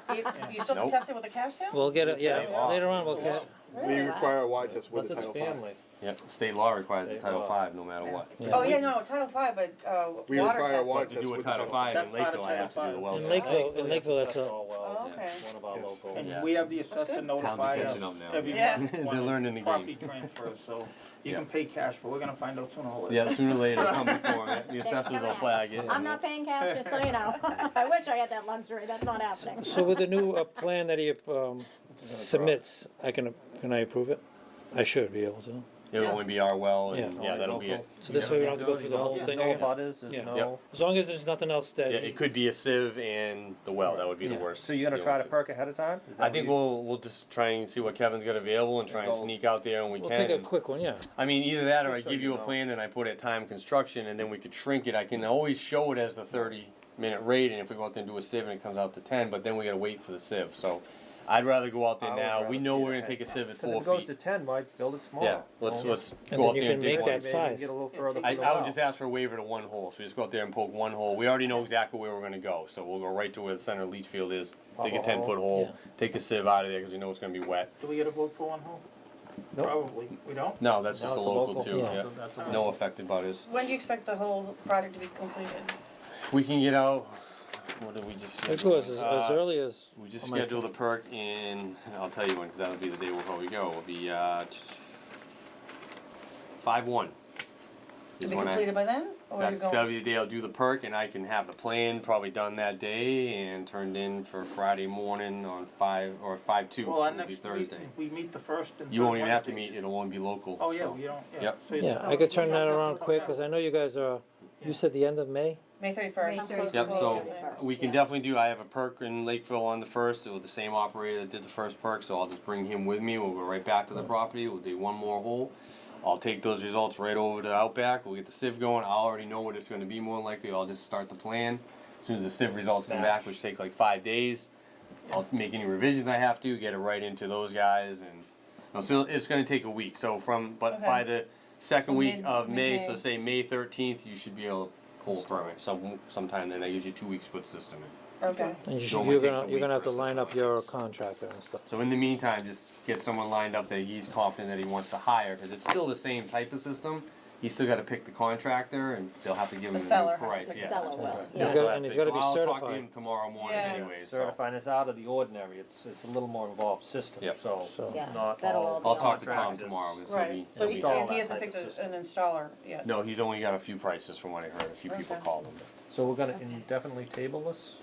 You still have Nope. to test it with a cash sale? We'll get it, yeah, Yeah. later on we'll get, We require a water test with Unless the it's Title V. family. Yep. State law requires a State Title law. V no matter what. yeah. Oh, yeah, no, Title V, but, We water require a test. water To test do a with Title the V Title in That's part of Lakeville, I have to do the well In test. Lakeville, You have to Lakeville, test that's a- all wells. Oh, okay. One of our Yes. local. And Yeah. we have the assessor good. notify Town's us catching up now. every Yeah. month They're when learning the property game. transfers, so you Yeah. can pay cash, but we're gonna find out sooner or later. Yeah, sooner or later, it'll come before it. The assessors will flag it. I'm not paying cash, just so you know. I wish I had that luxury, that's not happening. So with the new plan that he submits, can I approve it? I should be able to. It'll only be our well, and Yeah. yeah, that'll be it. So this way we don't have to go through the whole There's thing no again? butters, there's Yeah. no. Yep. As long as there's nothing else that. Yeah, it could be a sieve and the well, that would be the Yeah. worst. So you're gonna deal try with to it. perk ahead of time? Is that I what think you- we'll just try and see what Kevin's got available and try and Go. sneak out there when we We'll can. take a and- quick one, yeah. I mean, either that or I Just so give you you a know. plan and I put it time construction and then we could shrink it. I can always show it as the 30-minute rate, and if we go out there and do a sieve and it comes out to 10, but then we gotta wait for the sieve. So I'd rather go out there I would now. rather We know see we're that. gonna take a sieve at Cause 4 if it goes feet. to 10, why build it smaller? Yeah, let's And go then out you there can and dig make one. that size. Get a little further I from the would well. just ask for a waiver to one hole, so we just go out there and poke one hole. We already know exactly where we're gonna go, so we'll go right to where the center leach field is, Pop dig a a 10-foot hole. hole, Yeah. take a sieve out of there, cause we know it's gonna be wet. Do we get a vote for one hole? Nope. Probably, we don't? No, that's No, just a it's a local local. too, Yeah. yeah. That's a No affected butters. When do you expect the whole project to be completed? We can get out, what did we just It schedule? goes as early as. We just on my- scheduled a perk in, I'll tell you when, cause that'll be the day before we go, it'll be, 5/1. To is be when I- completed by then? Or are you That'll going? be the day I'll do the perk and I can have the plan probably done that day and turned in for Friday morning on 5/2, Well, our it'll be next Thursday. week, we meet the first and third You won't even have to Wednesdays. meet, it'll only be local. Oh, yeah, so. you don't, yeah. Yep. So it's- Yeah, I could turn that around quick, cause I know you guys are, you said the end of May? May 31st. May 31st. Yep, so we can Yeah. definitely do, I have a perk in Lakeville on the 1st, with the same operator that did the first perk, so I'll just bring him with me, we'll go right back to the property, we'll do one more hole. I'll take those results right over to Outback, we'll get the sieve going, I already know what it's gonna be more likely, I'll just start the plan. As soon as the sieve results come back, which take like 5 days, I'll make any revisions I have to, get it right into those guys, and, no, so it's gonna take a week, so by Okay. the second So week of May, mid-May. so say May 13th, you should be able to pull a permit, sometime then, I usually 2 weeks to put the system in. Okay. And you should, Normally you're takes a gonna, week you're gonna have for to a line system up like your this. contractor and stuff. So in the meantime, just get someone lined up that he's confident that he wants to hire, because it's still the same type of system, He's still gotta pick the contractor and they'll have to give him The the seller new has price, The yes. seller will, He's yeah. got- and he's gotta be So I'll talk to certified. him tomorrow morning Yeah. anyways, so. Certifying is out of the ordinary, it's a little more involved system, Yep. so Yeah, not that'll all all. be I'll talk to Tom contractors. tomorrow, 'cause he'll Right, be, so he'll he, be- install that hasn't type picked of system. an installer yet? no, he's only got a few prices from what I heard, a few people Okay. called him. So we're gonna indefinitely table this?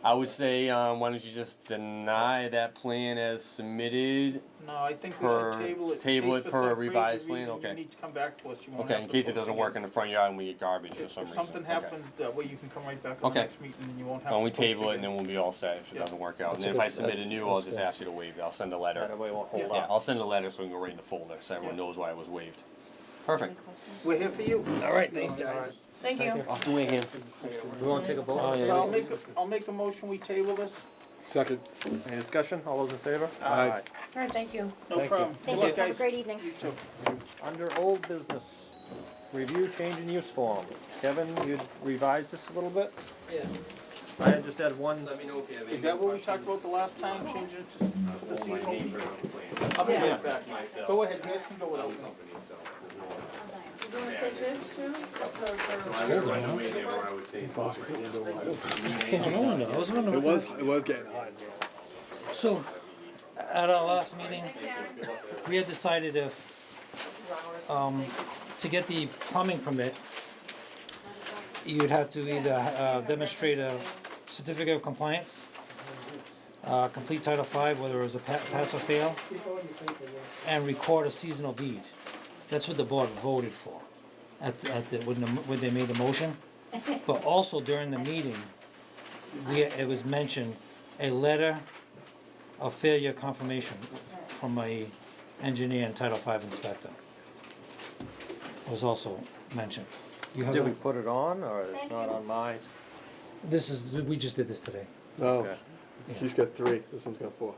I would say, why don't you just deny that plan as submitted? No, I think we Per- should table it. table In case it for per some crazy revised plan, reason okay. You need to come back to us, you won't Okay, have in to case it post doesn't work again. in the front yard and we get garbage for If some reason. something Okay. happens, that way you can come right back on the Okay. next meeting and you won't have to Why don't we post table it again. and then we'll be all set if it Yeah. doesn't work out. And That's then a if I good- submit a that's- new, I'll that's just fair. ask you to waive it. I'll send a That letter. way it won't hold Yeah. Yeah, up. I'll send a letter so we can go right in the folder so everyone Yeah. knows why it was waived. Perfect. We're here for you. All right, thanks, guys. Thank you. Off the way, him. We won't take a vote? Oh, yeah. So I'll make a motion, we table this. Second. Any discussion? All those in favor? Aye. All right, thank you. No Thank you. problem. Thank Good you, luck, have a guys. great evening. You too. Under old business, review change in use form. Kevin, you'd revise this a little bit? Yeah. I had just had one, Let me know if you have any Is that what we questions. talked about the last time, changing it to the Or my seasonal? name for the plan. I'll be Yeah. right back. Myself. Go ahead, yours can go without me. Company, so there's no- You wanna take this too? So I'm gonna run away there where I would say. It was getting hot. So, at our last meeting, we had decided if, to get the plumbing permit, you'd have to either demonstrate a certificate of compliance, complete Title V, whether it was a pass or fail, and record a seasonal deed. That's what the board voted for, when they made the motion. But also during the meeting, it was mentioned, a letter of failure confirmation from a engineer and Title V inspector was also mentioned. You have did we that? put it on, or it's not on my? We just did this today. No, Okay. he's got 3. This one's got 4.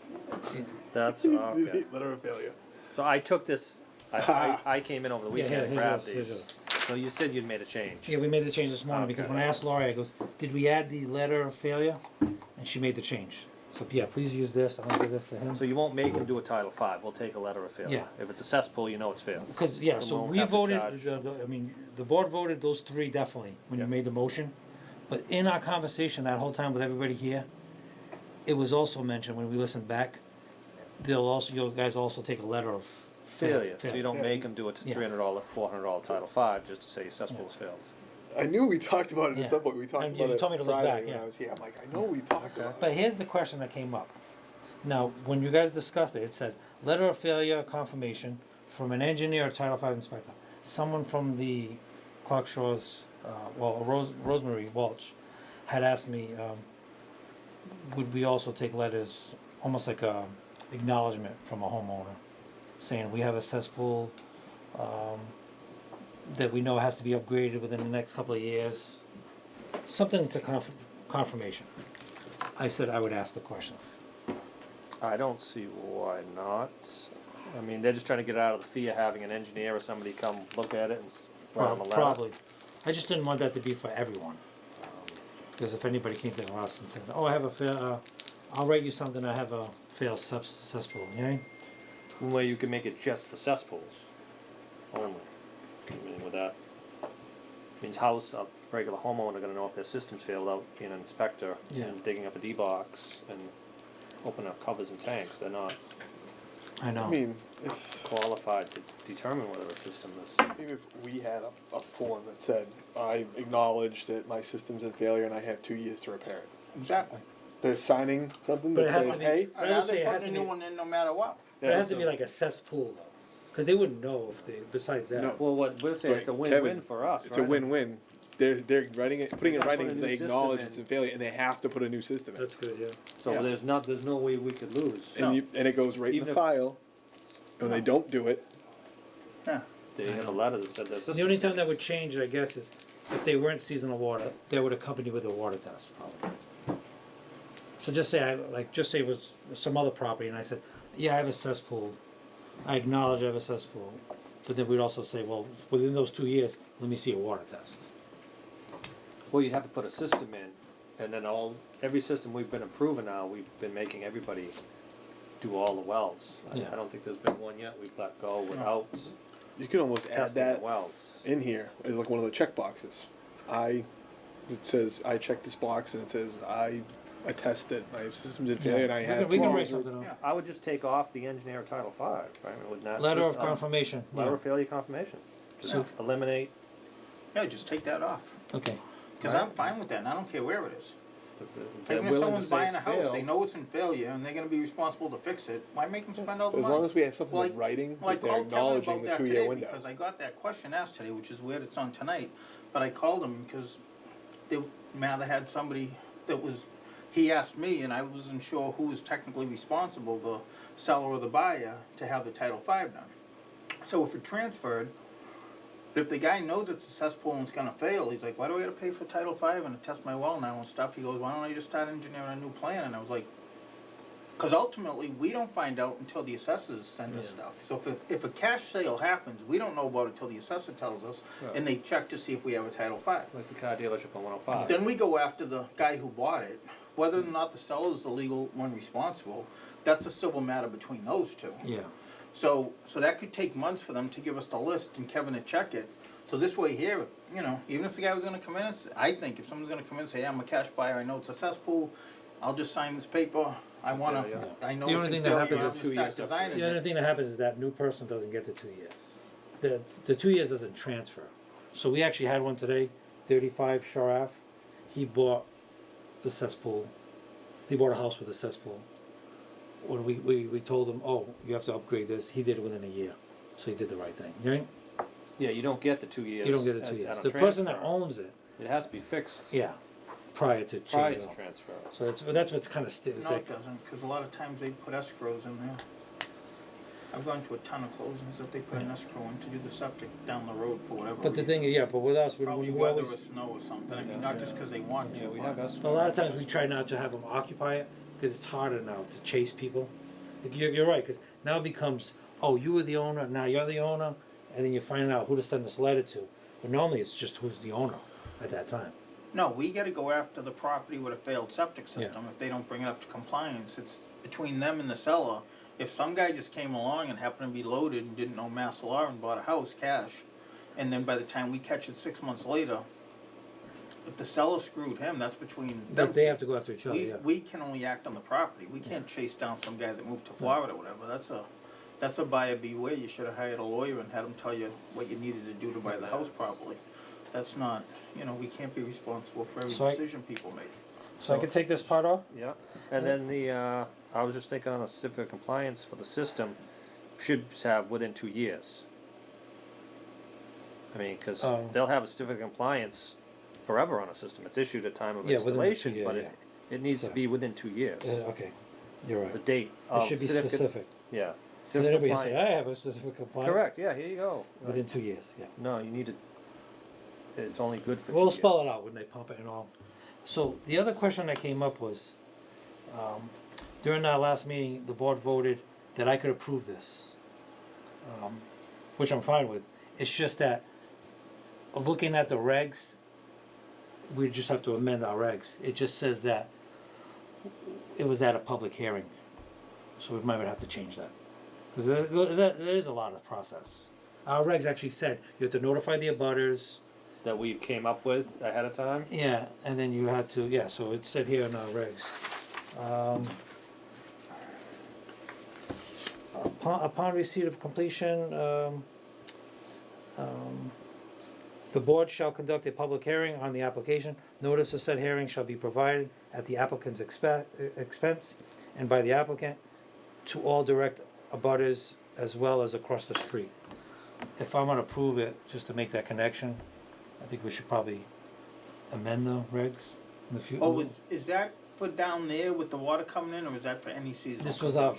That's, okay. Letter of failure. So I took this, I came in over the Yeah, weekend and here's grabbed yours, here's these. yours. So you said you'd made a change? Yeah, we made the change this morning because Okay. when I asked Laurie, I goes, did we add the letter of failure? And she made the change. So yeah, please use this. I'm gonna give this to him. So you won't make him do a Title V, we'll take a letter of failure. Yeah. If it's a cesspool, you know it's failed. Because, yeah, We so won't we have to voted, charge. I mean, the board voted those 3 definitely when you Yeah. made the motion. But in our conversation that whole time with everybody here, it was also mentioned when we listened back, you guys also take a letter of Failure, so you don't Yeah. make him do a Yeah. $300, $400 Title V just to say your cesspool's failed. I knew we talked about it Yeah. at some point. We talked And about you it told me to look Friday back, when yeah. I was here. I'm like, I know we talked about it. But here's the question that came up. Now, when you guys discussed it, it said, letter of failure confirmation from an engineer or Title V inspector. Someone from the Clark Shores, Rosemary Welch, had asked me, would we also take letters, almost like a acknowledgement from a homeowner, saying we have a cesspool, that we know has to be upgraded within the next couple of years, something to confirmation. I said I would ask the question. I don't see why not. I mean, they're just trying to get out of the fee of having an engineer or somebody come look at it and write them a letter. Probably. I just didn't want that to be for everyone. Because if anybody came to us and said, oh, I have a fail, I'll write you something, I have a failed cesspool, you know? One way you can make it just for cesspools only. I mean, with that, means house, a regular homeowner gonna know if their system's failed without being an inspector Yeah. and digging up a D-box and opening up covers and tanks. They're not I know. I mean, if, qualified to determine whether a system is. maybe if we had a form that said, I acknowledge that my system's in failure and I have 2 years to repair it. Exactly. They're signing something But that it has says, to be- hey. I would Now say they're it has putting a to new be- one in no matter what. But it has to so- be like a cesspool though. Because they wouldn't know if they, besides that. No. Well, what we're saying, it's a Right, win-win Kevin, for us, It's a right? win-win. They're writing it, putting it in gotta writing put a that new they system acknowledge in. it's in failure, and they have to put a new system in. That's good, yeah. So Yeah. there's no way we could lose. And and it goes right in Even the if- file. And when they don't do it, Yeah. They have a letter that said their The system. only time that would change, I guess, is if they weren't seasonal water, they would accompany with a water test, probably. So just say, just say it was some other property, and I said, yeah, I have a cesspool. I acknowledge I have a cesspool. But then we'd also say, well, within those 2 years, let me see a water test. Well, you'd have to put a system in, and then every system we've been approving now, we've been making everybody do all the wells. Yeah. I don't think there's been one yet we've let go without you could almost add testing the that. wells. in here is like one of the check boxes. It says I checked this box and it says I attest that my system did failure and I have. We can to- write something on. Yeah, I would just take off the engineer Title V, right? It would not. Letter just, of confirmation, Letter yeah. of failure confirmation. Just So- eliminate Yeah, just take that off, Okay, cause I'm fine with that, and I don't care where it is. they're Even if willing to someone's say buying it's a house, they failed. know it's in failure, and they're gonna be responsible to fix it, why make them spend all the As money? long as we have something Like- in writing Well, I that they're called Kevin acknowledging about the that 2-year today, window. because I got that question asked today, which is weird it's on tonight, but I called him because Mather had somebody that was, he asked me, and I wasn't sure who was technically responsible, the seller or the buyer, to have the Title V done. So if it transferred, but if the guy knows it's a cesspool and it's gonna fail, he's like, why do I gotta pay for Title V and test my well now and stuff? He goes, why don't I just start engineering a new plan? And I was like, cause ultimately, we don't find out until the assessors send us stuff. So if a cash sale happens, we don't know about it till the assessor tells us, and they check to see if we have a Title V. Like the car dealership on 105. Then we go after the guy who bought it, whether or not the seller is the legal one responsible, that's a civil matter between those two. yeah. So that could take months for them to give us the list and Kevin to check it. So this way here, you know, even if the guy was gonna come in and I think if someone's gonna come in and say, I'm a cash buyer, I know it's a cesspool, I'll just sign this paper, I wanna, failure. I know The it's only in thing that failure, happens I'm is gonna 2 start years to designing The other it. thing that happens is that new person doesn't get the 2 years. The 2 years doesn't transfer. So we actually had one today, 35 Shore Ave. He bought the cesspool. He bought a house with a cesspool. When we told him, oh, you have to upgrade this, he did it within a year. So he did the right thing. You know? Yeah, you don't get the 2 years. You don't get the 2 at- years. at a The person that transfer. owns it, It has to be fixed yeah, prior to prior change. to transfer. So that's what's kind of No, it doesn't, cause a lot of times they put escrows in there. I've gone to a ton of closings that they put an escrow in to do the septic down the road for whatever But the reason. thing, yeah, but with us, we Probably we weather always, or snow or something, I mean, not just cause they want to. Yeah, we but- have escrow. a lot of times we try not to have them occupy it, because it's harder now to chase people. Like, you're right, because now it becomes, oh, you were the owner, now you're the owner, and then you're finding out who to send this letter to. But normally it's just who's the owner at that time. No, we gotta go after the property with a failed septic system, if they don't bring it up to compliance, it's between them and the seller. If some guy just came along and happened to be loaded and didn't know mass law and bought a house cash, and then by the time we catch it 6 months later, if the seller screwed him, that's between them. They have to go after each other, yeah. We can only act on the property, we can't chase down some guy that moved to Florida or whatever, that's a buyer beware, you should've hired a lawyer and had him tell you what you needed to do to buy the house properly. That's not, you know, we can't be responsible for every So decision people make. So I can take this part off? Yeah, and then I was just thinking on the certificate of compliance for the system, should have within 2 years. I mean, cause Oh. they'll have a certificate of compliance forever on a system, it's issued at time of Yeah, within the 2 installation, year, but yeah. it needs to So- be within 2 years. Okay, you're The right. date It of should be certificate- specific. Yeah. So certificate everybody can say, compliance. I have a certificate of compliance. Correct, yeah, here you go. Within 2 years, yeah. No, you need to, it's only good for 2 We'll years. spell it out when they pump it and all. So the other question that came up was, during our last meeting, the board voted that I could approve this, which I'm fine with. It's just that, looking at the regs, we just have to amend our regs. It just says that it was at a public hearing, so we might have to change that. Because there is a lot of process. Our regs actually said you have to notify the abutters. That we came up with ahead of time. Yeah, and then you had to, yeah, so it said here in our regs. Upon receipt of completion, the board shall conduct a public hearing on the application. Notice of said hearing shall be provided at the applicant's expense and by the applicant to all direct abutters as well as across the street. If I'm gonna approve it, just to make that connection, I think we should probably amend the regs in the future. Oh, is that for down there with the water coming in, or is that for any seasonal? This was our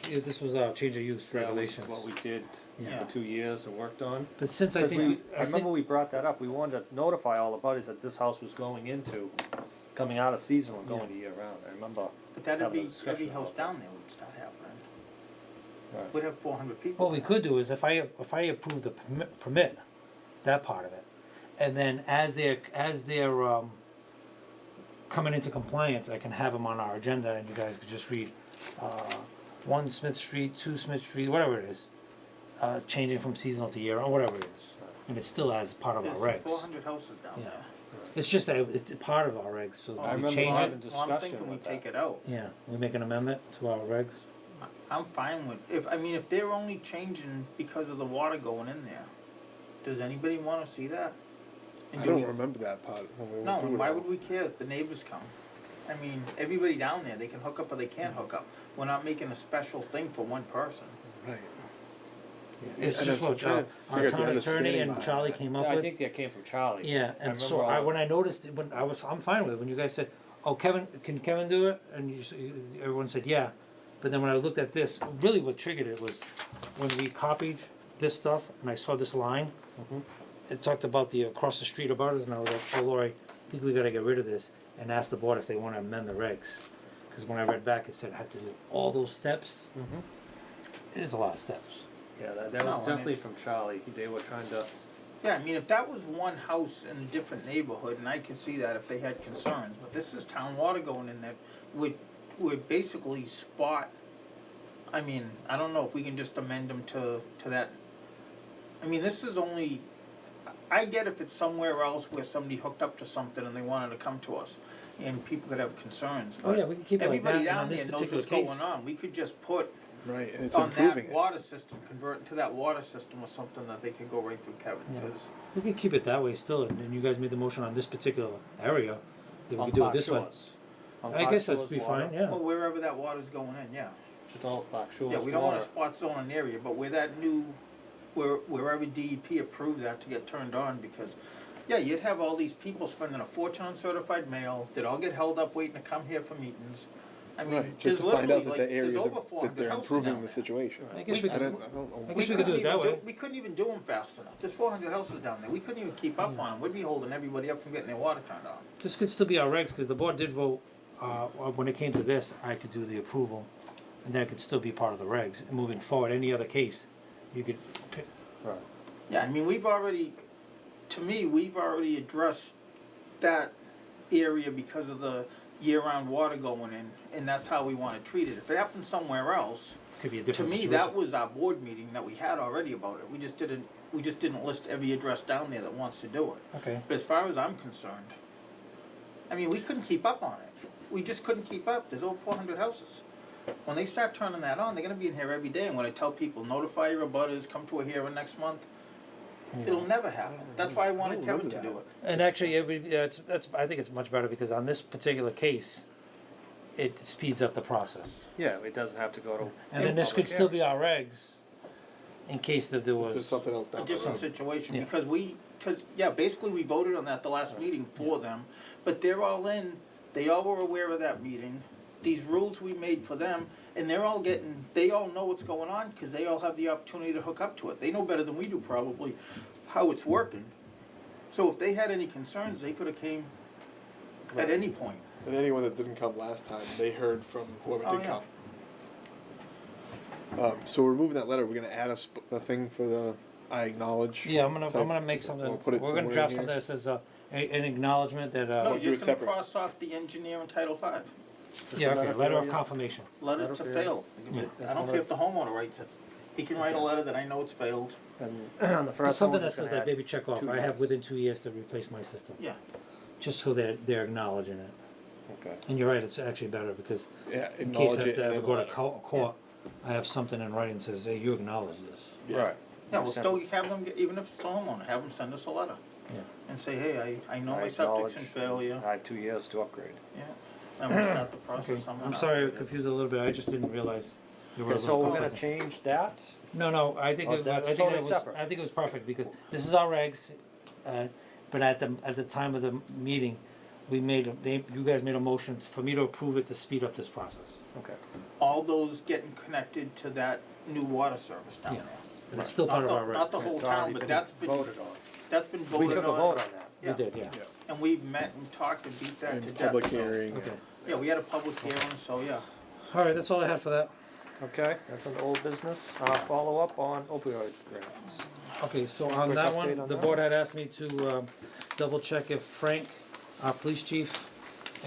change of use regulations. That was what we did Yeah. for 2 years and worked on. But since I 'Cause think, I I think, remember we brought that up, we wanted to notify all the buddies that this house was going into, coming out of seasonal and going to year round, I remember. But that'd having a be, discussion every house about that. down there would start happening. Right. We'd have 400 people. what we could do is if I approve the permit, that part of it, and then as they're coming into compliance, I can have them on our agenda and you guys could just read, 1 Smith Street, 2 Smith Street, whatever it is, changing from seasonal to year, or whatever it is. and it's still as part of our There's regs. 400 houses down Yeah. there. It's just that it's part of our regs, so Oh, I we remember change having it. discussion Well, I'm thinking we with take that. it out. Yeah, we make an amendment to our regs. I'm fine with, if they're only changing because of the water going in there, does anybody wanna see that? And I do don't we- remember that part when we went No, through and it why all. would we care if the neighbors come? I mean, everybody down there, they can hook up or they can't hook up. We're not making a special thing for one person. Right. It's And just I'm what trying to our figure out the town attorney understanding and behind Charlie that. came up I with. think that came from Charlie. Yeah, and remember so all when that. I noticed, I'm fine with it, when you guys said, oh, Kevin, can Kevin do it? And everyone said, yeah. But then when I looked at this, really what triggered it was when we copied this stuff and I saw this line, it talked about the across the street abutters, and I was like, oh, Lori, I think we gotta get rid of this and ask the board if they wanna amend the regs. Cause when I read back, it said I had to do all those steps. It is a lot of steps. Yeah, that No, I was mean- definitely from Charlie. They were trying to, Yeah, I mean, if that was one house in a different neighborhood, and I could see that if they had concerns, but this is town water going in there, would basically spot, I mean, I don't know if we can just amend them to that. I mean, this is only, I get if it's somewhere else where somebody hooked up to something and they wanted to come to us, and people could have concerns, Oh, but yeah, we can keep it like that, everybody and on down this there knows particular what's case. going on, we could just put Right, and it's on improving that it. water system, convert to that water system or something that they could go right through Kevin, Yeah. because We can keep it that way still, and you guys made the motion on this particular area, that we on could do it Clark this way. Shores. On I Clark guess that'd Shores be water. fine, yeah. well, wherever that water's going in, yeah. Just all Clark Shores Yeah, we don't want a water. spot zone an area, but where that new, wherever DEP approved that to get turned on, because, yeah, you'd have all these people spending a fortune on certified mail, they'd all get held up waiting to come here for meetings. I mean, Right, there's just to find out literally, that like, the there's areas over are, 400 that they're houses improving down the there. I situation. guess we I could, don't know. I guess we could do it that way. We couldn't even do them fast enough, there's 400 houses down there, we couldn't even keep up on them, we'd be holding everybody up from getting their water turned on. This could still be our regs, because the board did vote, when it came to this, I could do the approval, and that could still be part of the regs. And moving forward, any other case, you could pick, Right. Yeah, I mean, we've already addressed that area because of the year-round water going in, and that's how we wanna treat it. If it happened somewhere else, could be a to different me, situation. that was our board meeting that we had already about it. We just didn't list every address down there that wants to do it. Okay, But as far as I'm concerned, I mean, we couldn't keep up on it. We just couldn't keep up. There's over 400 houses. When they start turning that on, they're gonna be in here every day, and when I tell people, notify your abutters, come to a hearing next month, it'll never happen. That's why I wanted Kevin to do it. and actually, I think it's much better, because on this particular case, it speeds up the process. Yeah, it doesn't have to go to. And then this could still be our regs, in case that there If there's was, something else A down the different road. situation, Yeah. because basically we voted on that the last meeting for them, but they're all in, they all were aware of that meeting, these rules we made for them, and they all know what's going on, because they all have the opportunity to hook up to it. They know better than we do probably how it's working. So if they had any concerns, they could've came at any point. And anyone that didn't come last time, they heard from whoever Oh, did yeah. come. So we're moving that letter, we're gonna add a thing for the, I acknowledge. yeah, I'm type. gonna make something, We'll put it we're gonna somewhere draft in something here. that says, an acknowledgement that, No, do you're it just gonna separate. cross off the engineer in Title V. yeah, a okay, letter letter for of you. confirmation. Letter Letter to for- fail. Yeah. I don't care if the homeowner writes it. He can write a letter that I know it's failed. And on the It's first something one, that just says gonna that add baby check off, 2 I have months. within 2 years to replace my system, Yeah. just so they're acknowledging it. Okay. And you're right, it's actually better, because Yeah, in case acknowledge I have it to and ever then go to letter. court, I have something in writing that says, hey, you acknowledge this. Yeah. Right. Yeah, we'll Send still us- have them, even if it's a homeowner, have them send us a letter. Yeah. And say, hey, I know I my septic's acknowledge in failure, I have 2 years to upgrade. yeah. And we'll start the Okay, process on I'm that. sorry, I confused a little bit, I just didn't realize there were a Okay, so little we're gonna conflict. change that. No, I think, Oh, it- that's I think totally it was, separate. I think it was perfect, because this is our regs, but at the time of the meeting, you guys made a motion for me to approve it to speed up this process. Okay. All those getting connected to that new water service down Yeah. there. But it's still part of our Not regs. the whole It's town, already but been that's been voted on. voted We on. took a vote on that. We Yeah. did, yeah. And we've met and talked and beat that to And death. public so- hearing. Okay, Yeah, we had a public hearing, so yeah. all right, that's all I had for that. Okay, that's an old business. Follow up on opioid grants. Okay, so on Quick that update one, on the that? board had asked me to double check if Frank, our police chief,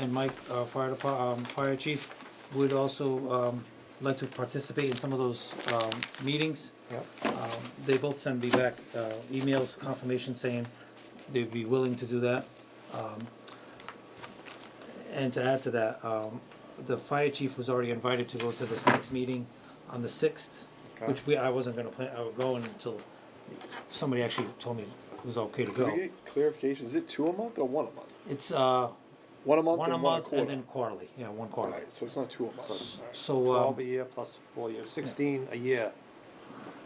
and Mike, our fire chief, would also like to participate in some of those, meetings. Yep. They both send me back, emails, confirmation saying they'd be willing to do that. And to add to that, the fire chief was already invited to go to this next meeting on the 6th, Okay. which I wasn't gonna plan, I would go until somebody actually told me it was okay to Can we go. get clarification? Is it 2 a month or 1 a month? It's, 1 a month one a and 1 a month quarter. and then quarterly, yeah, one quarterly. Alright, so it's not 2 a month. Alright. So, 12 a year plus 4 years, 16 a year.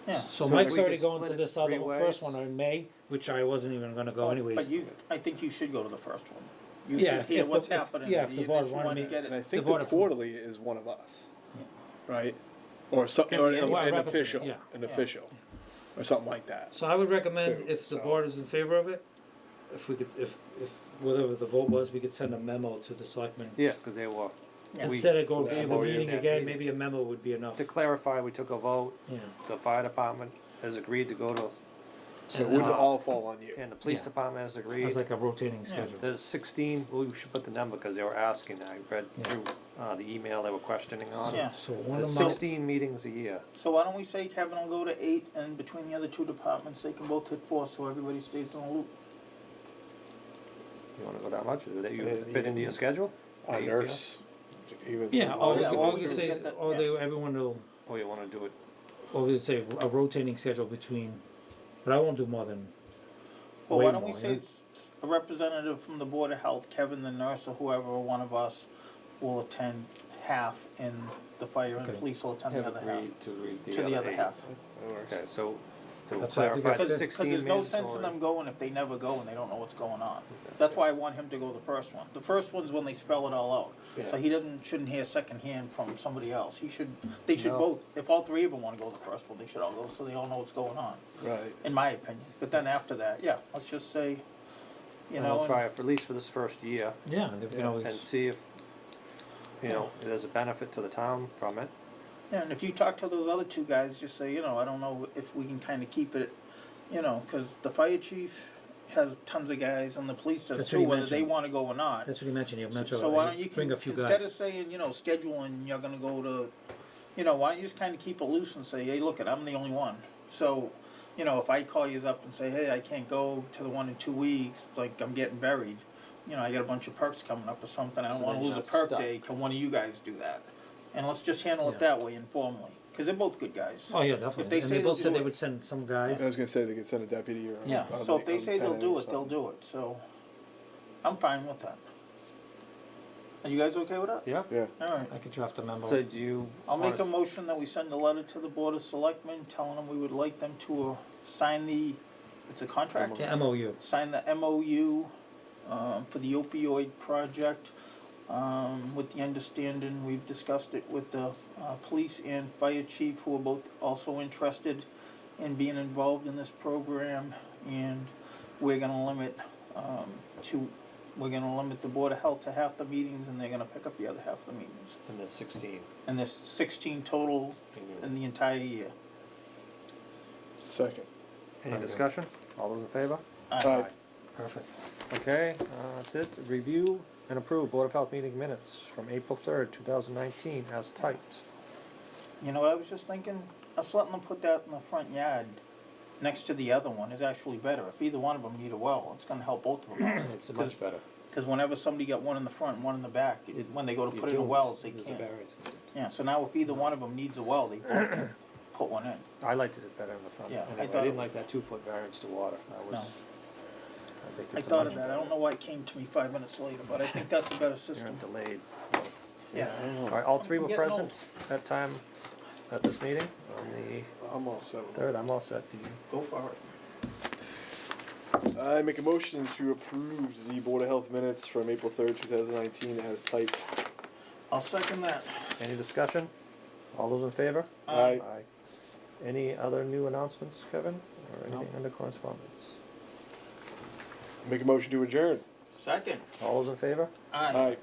Yeah. so So Mike's we already could going split to it this other, 3 first ways. one in May, which I wasn't even gonna go anyways. But I think you should go to the first one. You Yeah, should hear if the- what's if- happening. yeah, if the board initial wanted one, me- get And I it. think The Board the of- quarterly is one of us, right? Or some, Can or be an, any- Well, an representative, official, yeah. an official, or something like that. So I would recommend, Too, if the so- board is in favor of it, if we could, if whatever the vote was, we could send a memo to the selectmen. Yes, because they were. we- Instead of going So through the MOU. meeting Yeah, again, meeting. maybe a memo would be enough. To clarify, we took a vote. Yeah. The fire department has agreed to go to, So it And, wouldn't uh, all fall on you. and the police Yeah. department has agreed. It's like a rotating schedule. There's 16, well, we should put the number because they were asking. I read Yeah. through the email they were questioning on. Yeah. So one There's amount, 16 meetings a year. So why don't we say Kevin will go to 8, and between the other two departments, they can both hit 4, so everybody stays in the loop. You wanna go that much? Is that you Yeah, fit into your schedule? A Eight, nurse, even. yeah, or we yeah, could, well, or we we could could say, get that, or yeah. they, everyone will, Or you wanna do it? or we would say a rotating schedule between, but I won't do more than Well, way why don't we more, say yeah. a representative from the Board of Health, Kevin, the nurse, or whoever, or one of us, will attend half, and the fire and Okay. police will attend the Have other half. agreed to read To the other eight. half. Okay, so to That's what I think clarify, that's the good. Because 16 there's no mandatory. sense in them going if they never go and they don't know what's going on. That's why I want him to go the first one. The first one's when they spell it all out. So he shouldn't hear secondhand from somebody else. They should No. both, if all three of them wanna go the first one, they should all go, so they all know what's going on, Right. in my opinion. But then after that, yeah, let's just say, you And know. we'll try it for at least for this first year yeah, and if, you know, and see if, there's a benefit to the town from it. Yeah, and if you talk to those other two guys, just say, I don't know if we can kinda keep it, cause the fire chief has tons of guys and the police does That's what too, he whether they mentioned. wanna go or not. that's what he mentioned, he'll mention, So why don't you, bring a few instead of guys. saying, scheduling, you're gonna go to, why don't you just kinda keep it loose and say, hey, look, I'm the only one. So, if I call you up and say, hey, I can't go to the one in 2 weeks, like I'm getting buried, I got a bunch of perks coming up or something, I don't So wanna then you're lose a not perk stuck. day, can one of you guys do that? And let's just handle Yeah. it that way informally, cause they're both good guys. Oh, yeah, If definitely, they and say they both they'll said do they it. would send some guys. I was gonna say they could send a deputy or. Yeah, a so if they say they'll lieutenant do or it, they'll something. do it, so, I'm fine with that. Are you guys okay with that? Yeah. Yeah. Alright. I could draft a memo. So do you? I'll make a wanna- motion that we send a letter to the Board of Selectmen telling them we would like them to sign it's a contract? Yeah, MOU. Sign the MOU, for the opioid project, with the understanding, we've discussed it with the, police and fire chief, who are both also interested in being involved in this program, and we're gonna limit, we're gonna limit the Board of Health to half the meetings, and they're gonna pick up the other half of the meetings. And there's 16. And there's 16 total in the entire year. Second. Any discussion? All those in favor? Aye. Perfect. Okay, that's it. Review and approve Board of Health meeting minutes from April 3rd, 2019 as typed. You know what I was just thinking? Us letting them put that in the front yard next to the other one is actually better. If either one of them need a well, it's gonna help both of them out. It's much better. Cause whenever somebody got one in the front and one in the back, when they go to You put in don't. wells, they There's a can't. variance needed. Yeah, so now if either one of them needs a well, they both can put one in. I liked it better in the front. Yeah, Anyway, I I thought didn't it- like that 2-foot variance to water. No. I think I it's a thought much of that. I better- don't know why it came to me 5 minutes later, but I think that's a better You're system. delayed. Yeah. All right, all three I'm were getting present at time, at this meeting on the I'm all set with 3rd. I'm all set. Go for it. that. I make a motion to approve the Board of Health minutes from April 3rd, 2019 as typed. I'll second that. Any discussion? All those in favor? Aye. Any other new announcements, Kevin, or anything under correspondence? Make a motion to adjourn. Second. All those in favor? Aye. Aye.